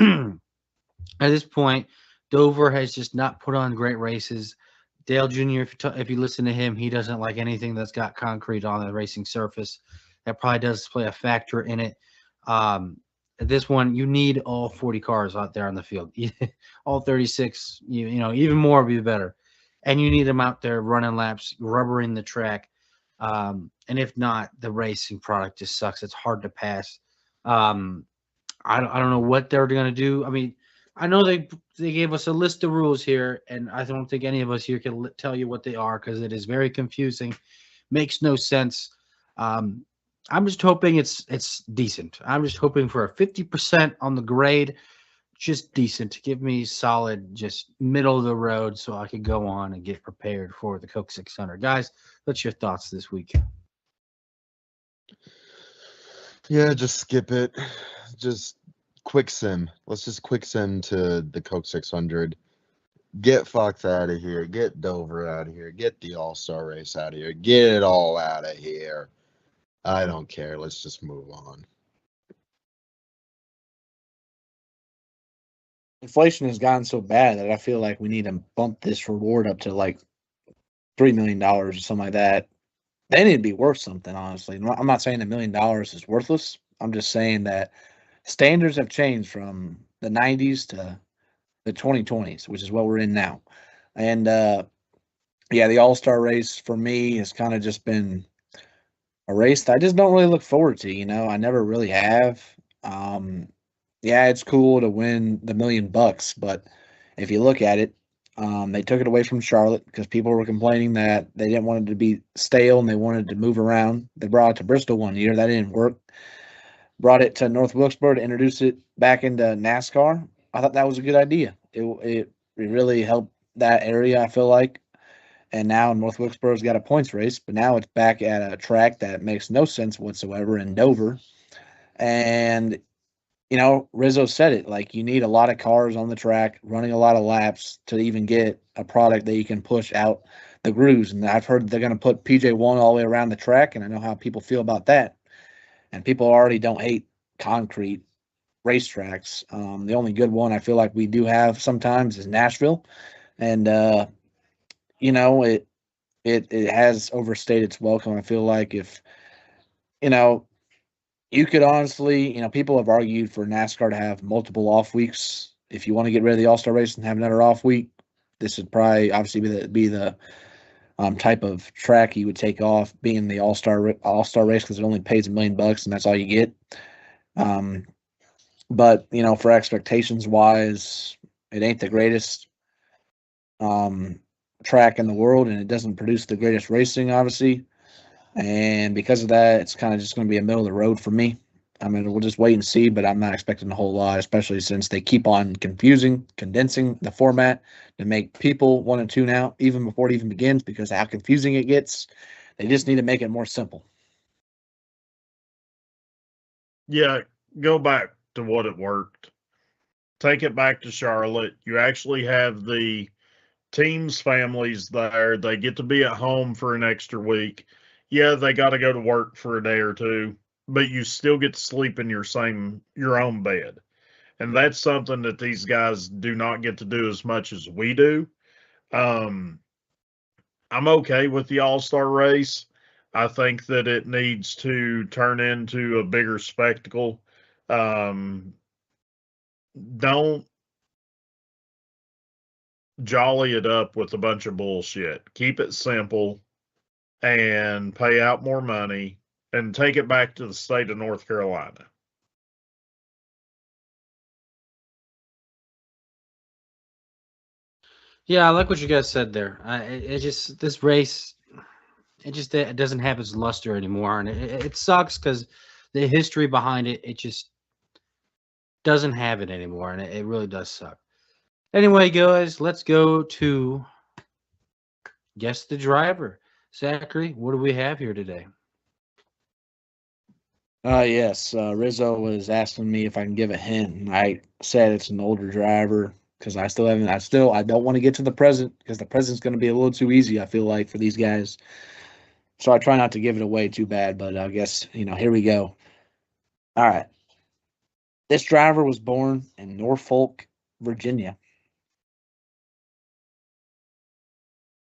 this point, Dover has just not put on great races. Dale Jr., if you listen to him, he doesn't like anything that's got concrete on the racing surface. That probably does play a factor in it. At this one, you need all 40 cars out there on the field. All 36, even more would be better. And you need them out there running laps, rubbering the track. And if not, the racing product just sucks. It's hard to pass. I don't know what they're going to do. I mean, I know they gave us a list of rules here, and I don't think any of us here can tell you what they are because it is very confusing, makes no sense. I'm just hoping it's decent. I'm just hoping for a 50% on the grade, just decent. Give me solid, just middle of the road, so I could go on and get prepared for the Coke 600. Guys, what's your thoughts this week? Yeah, just skip it. Just quick sim. Let's just quick sim to the Coke 600. Get Fox out of here. Get Dover out of here. Get the All-Star race out of here. Get it all out of here. I don't care. Let's just move on. Inflation has gotten so bad that I feel like we need to bump this reward up to like $3 million or something like that. They need to be worth something, honestly. I'm not saying $1 million is worthless. I'm just saying that standards have changed from the 90s to the 2020s, which is what we're in now. And the All-Star race for me has kind of just been a race that I just don't really look forward to. I never really have. It's cool to win the $1 million, but if you look at it, they took it away from Charlotte because people were complaining that they didn't want it to be stale and they wanted to move around. They brought it to Bristol one year. That didn't work. Brought it to North Wilkesboro to introduce it back into NASCAR. I thought that was a good idea. It really helped that area, I feel like. And now North Wilkesboro's got a points race, but now it's back at a track that makes no sense whatsoever in Dover. And Rizzo said it, like you need a lot of cars on the track, running a lot of laps to even get a product that you can push out the grooves. And I've heard they're going to put PJ1 all the way around the track, and I know how people feel about that. And people already don't hate concrete racetracks. The only good one I feel like we do have sometimes is Nashville. And, it has overstayed its welcome. I feel like if, you could honestly, people have argued for NASCAR to have multiple off weeks. If you want to get rid of the All-Star race and have another off week, this would probably obviously be the type of track you would take off, being the All-Star race, because it only pays $1 million and that's all you get. But for expectations wise, it ain't the greatest track in the world, and it doesn't produce the greatest racing, obviously. And because of that, it's kind of just going to be a middle of the road for me. I mean, we'll just wait and see, but I'm not expecting a whole lot, especially since they keep on condensing the format to make people want to tune out even before it even begins because of how confusing it gets. They just need to make it more simple. Yeah, go back to what it worked. Take it back to Charlotte. You actually have the teams' families there. They get to be at home for an extra week. Yeah, they got to go to work for a day or two, but you still get to sleep in your own bed. And that's something that these guys do not get to do as much as we do. I'm okay with the All-Star race. I think that it needs to turn into a bigger spectacle. Don't jolly it up with a bunch of bullshit. Keep it simple and pay out more money and take it back to the state of North Carolina. Yeah, I like what you guys said there. It just this race, it doesn't have its luster anymore, and it sucks because the history behind it just doesn't have it anymore, and it really does suck. Anyway, guys, let's go to guess the driver. Zachary, what do we have here today? Yes. Rizzo was asking me if I can give a hint, and I said it's an older driver because I don't want to get to the present because the present's going to be a little too easy, I feel like, for these guys. So I try not to give it away too bad, but I guess, here we go. All right. This driver was born in Norfolk, Virginia.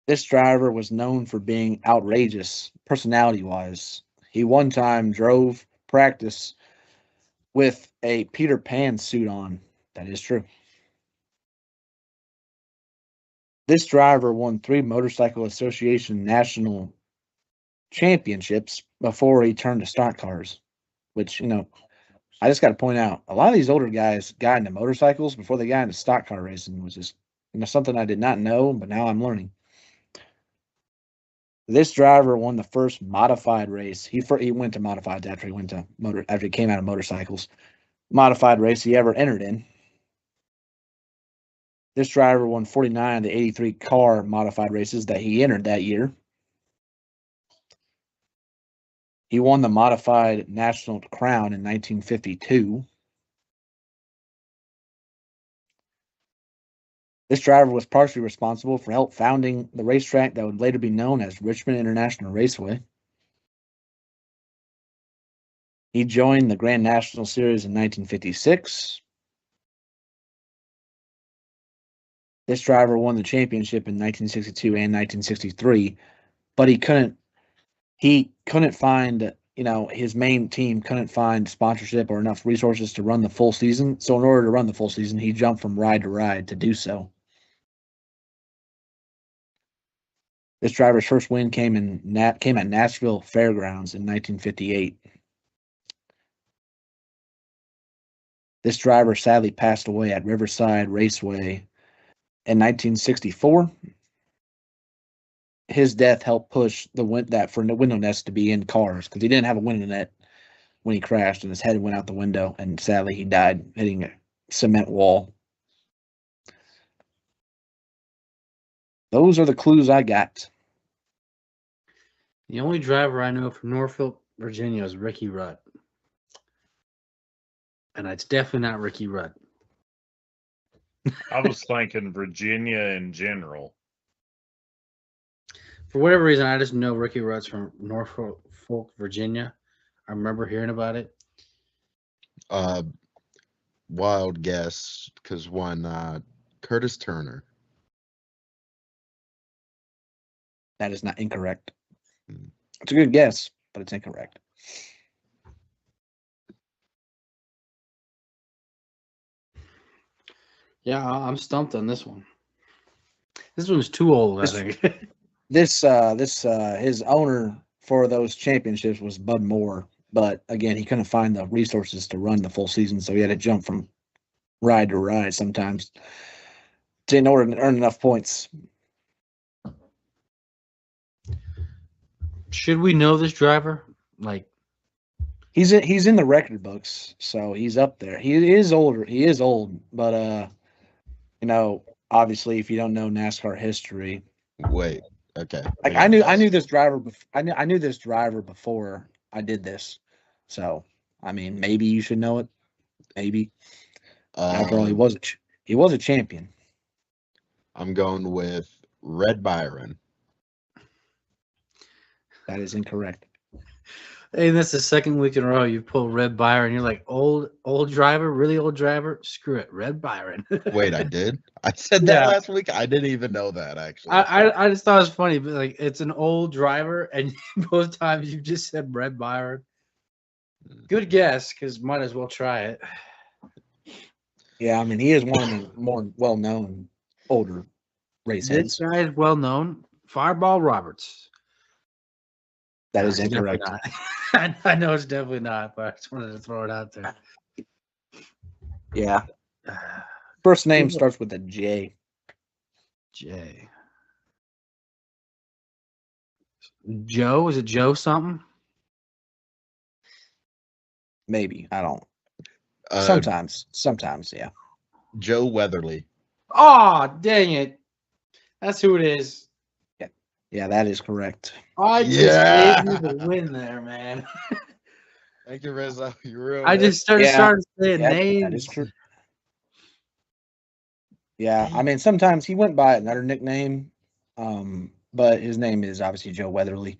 This driver was known for being outrageous personality-wise. He one time drove practice with a Peter Pan suit on. That is true. This driver won 3 Motorcycle Association national championships before he turned to stock cars, which, I just got to point out, a lot of these older guys got into motorcycles before they got into stock car racing, which is something I did not know, but now I'm learning. This driver won the first modified race. He went to modifieds after he came out of motorcycles. Modified race he ever entered in. This driver won 49 of the 83 car modified races that he entered that year. He won the modified national crown in 1952. This driver was partially responsible for help founding the racetrack that would later be known as Richmond International Raceway. He joined the Grand National Series in 1956. This driver won the championship in 1962 and 1963, but he couldn't find, his main team couldn't find sponsorship or enough resources to run the full season. So in order to run the full season, he jumped from ride to ride to do so. This driver's first win came at Nashville Fairgrounds in 1958. This driver sadly passed away at Riverside Raceway in 1964. His death helped push the window nest to be in cars because he didn't have a window net when he crashed and his head went out the window, and sadly he died hitting a cement wall. Those are the clues I got. The only driver I know from Norfolk, Virginia is Ricky Rudd. And it's definitely not Ricky Rudd. I was thinking Virginia in general. For whatever reason, I just know Ricky Rudd's from Norfolk, Virginia. I remember hearing about it. Wild guess, because Curtis Turner. That is not incorrect. It's a good guess, but it's incorrect. Yeah, I'm stumped on this one. This one's too old, I think. His owner for those championships was Bud Moore, but again, he couldn't find the resources to run the full season, so he had to jump from ride to ride sometimes in order to earn enough points. Should we know this driver? Like, he's in the record books, so he's up there. He is older. He is old, but obviously, if you don't know NASCAR history, wait, okay. Like I knew this driver. I knew this driver before I did this, so I mean, maybe you should know it. Maybe. After all, he Um, was a champion. I'm going with Red Byron. That is incorrect. Hey, that's the second week in a row you pull Red Byron. You're like, old driver, really old driver? Screw it, Red Byron. Wait, I did? I said that Yeah. last week? I didn't even know that, actually. I just thought it was funny, but like it's an old driver, and both times you just said Red Byron. Good guess, because might as well try it. Yeah, I mean, he is one of the more well-known older race This heads. guy is well known. Fireball Roberts. That No, is it's definitely incorrect. not. I know it's definitely not, but I just wanted to throw it out there. Yeah. First name Yeah. starts with a J. Jay. Joe? Is it Joe something? Maybe. I don't. Uh, Sometimes, yeah. Joe Weatherly. Oh, dang it. That's who it is. Yeah, that is correct. I just Yeah. gave you the win there, man. Thank you, Rizzo. You're real. I just started Yeah. saying Yeah, names. that is true. Yeah, I mean, sometimes he went by another nickname, but his name is obviously Joe Weatherly.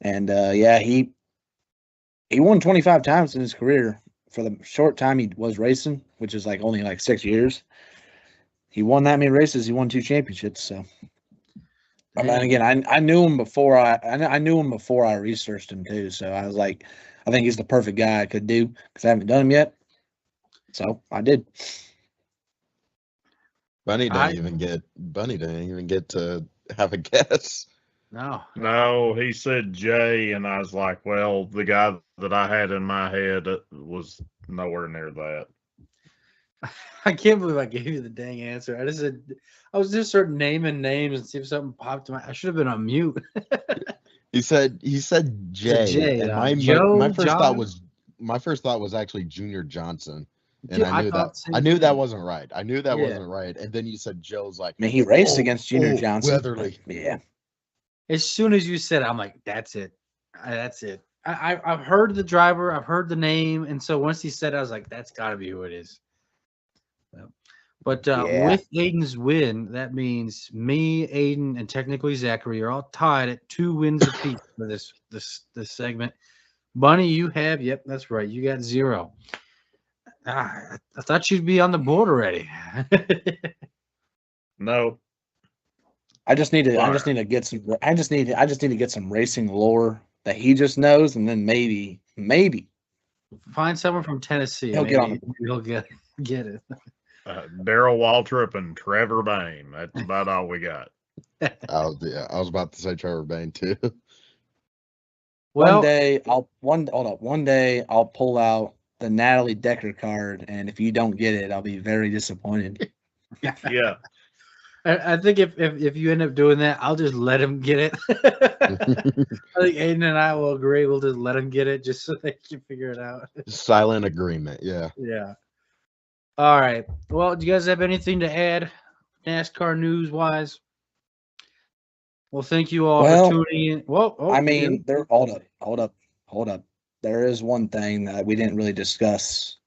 And yeah, he won 25 times in his career for the short time he was racing, which is like only like 6 years. He won that many races. He won 2 championships. So, I mean, again, I knew him before I knew him before I researched him too. So I was like, I think he's the perfect guy I could do because I haven't done him yet. So I did. Bunny didn't even get to have a guess. No. No, he said Jay, and I was like, well, the guy that I had in my head was nowhere near that. I can't believe I gave you the dang answer. I was just starting naming names and see if something popped to my. I should have been on mute. He said Jay. Jay, And my Joe, first thought John? was actually Junior Johnson. And Dude, I knew thought that the I same knew that thing. wasn't right. I knew that Yeah. wasn't right. And then you said Joe's like, I mean, he raced Oh, against Junior Johnson. Weatherly. Yeah. As soon as you said it, I'm like, that's it. That's it. I've heard the driver, I've heard the name, and so once he said it, I was like, that's got to be who it is. But Yeah. with Aiden's win, that means me, Aiden, and technically Zachary are all tied at 2 wins apiece for this segment. Bunny, you have, yep, that's right. You got 0. I thought you'd be on the board already. No. I just need to get some racing lore that he just knows, and then maybe Find someone from Tennessee. He'll get on Maybe he'll get it. Daryl Waltrip and Trevor Bain. That's about all we got. I was about to say Trevor Bain too. Well, one day I'll pull out the Natalie Decker card, and if you don't get it, I'll be very disappointed. Yeah. I think if you end up doing that, I'll just let him get it. I think Aiden and I will agree. We'll just let him get it just so they can figure it out. Silent agreement. Yeah. Yeah. All right. Well, do you guys have anything to add, NASCAR news wise? Well, thank you all for tuning in. Well, I mean, hold up. There is one thing that we didn't really discuss.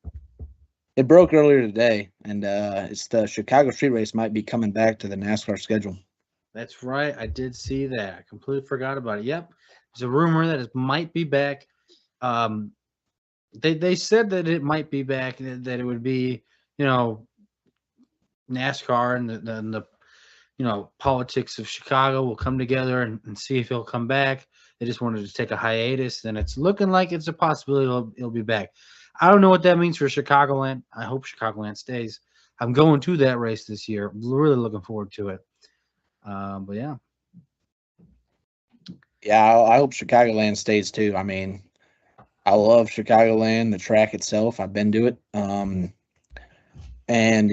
It broke earlier today, and it's the Chicago Street Race might be coming back to the NASCAR schedule. That's right. I did see that. I completely forgot about it. Yep. There's a rumor that it might be back. They said that it might be back, that it would be, NASCAR and the politics of Chicago will come together and see if he'll come back. They just wanted to take a hiatus, and it's looking like it's a possibility he'll be back. I don't know what that means for Chicagoland. I hope Chicagoland stays. I'm going to that race this year. Really looking forward to it. But yeah. Yeah, I hope Chicagoland stays too. I mean, I love Chicagoland, the track itself. I've been to it. And,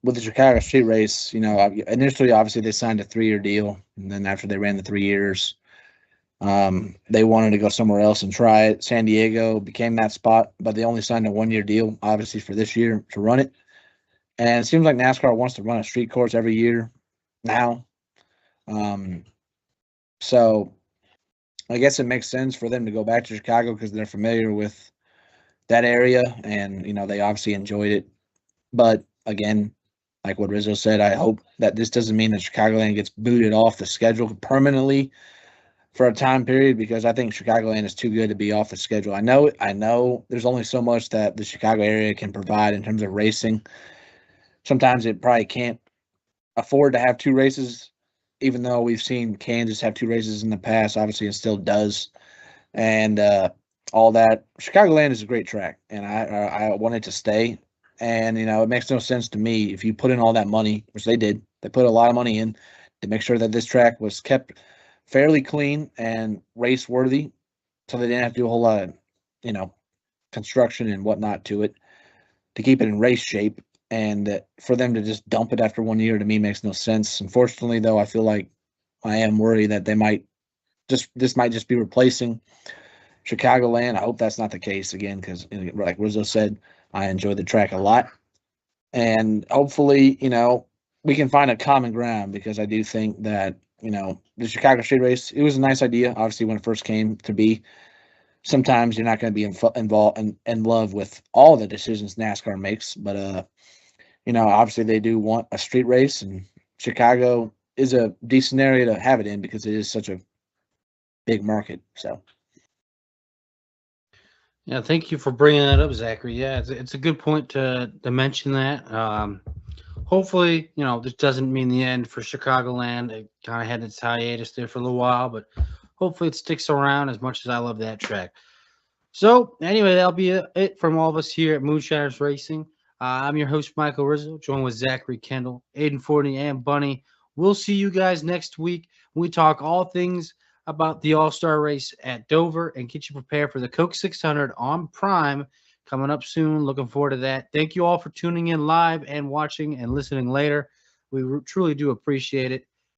with the Chicago Street Race, initially, obviously, they signed a 3-year deal. And then after they ran the 3 years, they wanted to go somewhere else and try it. San Diego became that spot, but they only signed a 1-year deal, obviously, for this year to run it. And it seems like NASCAR wants to run a street course every year now. So I guess it makes sense for them to go back to Chicago because they're familiar with that area, and they obviously enjoyed it. But again, like what Rizzo said, I hope that this doesn't mean that Chicagoland gets booted off the schedule permanently for a time period, because I think Chicagoland is too good to be off the schedule. I know there's only so much that the Chicago area can provide in terms of racing. Sometimes it probably can't afford to have 2 races, even though we've seen Kansas have 2 races in the past. Obviously, it still does. And all that. Chicagoland is a great track, and I want it to stay. And it makes no sense to me if you put in all that money, which they did. They put a lot of money in to make sure that this track was kept fairly clean and race worthy, so they didn't have to do a whole lot of construction and whatnot to it to keep it in race shape. And for them to just dump it after 1 year, to me, makes no sense. Unfortunately, though, I feel like I am worried that this might just be replacing Chicagoland. I hope that's not the case again, because like Rizzo said, I enjoy the track a lot. And hopefully, we can find a common ground, because I do think that, the Chicago Street Race, it was a nice idea, obviously, when it first came to be. Sometimes you're not going to be involved in love with all the decisions NASCAR makes, but obviously they do want a street race, and Chicago is a decent area to have it in because it is such a big market. So, yeah, thank you for bringing that up, Zachary. Yeah, it's a good point to mention that. Hopefully, this doesn't mean the end for Chicagoland. It kind of had its hiatus there for a little while, but hopefully it sticks around, as much as I love that track. So, anyway, that'll be it from all of us here at Moonshiners Racing. I'm your host, Michael Rizzo, joined with Zachary Kendall, Aiden Forney, and Bunny. We'll see you guys next week when we talk all things about the All-Star race at Dover and get you prepared for the Coke 600 on Prime coming up soon. Looking forward to that. Thank you all for tuning in live and watching and listening later. We truly do appreciate it.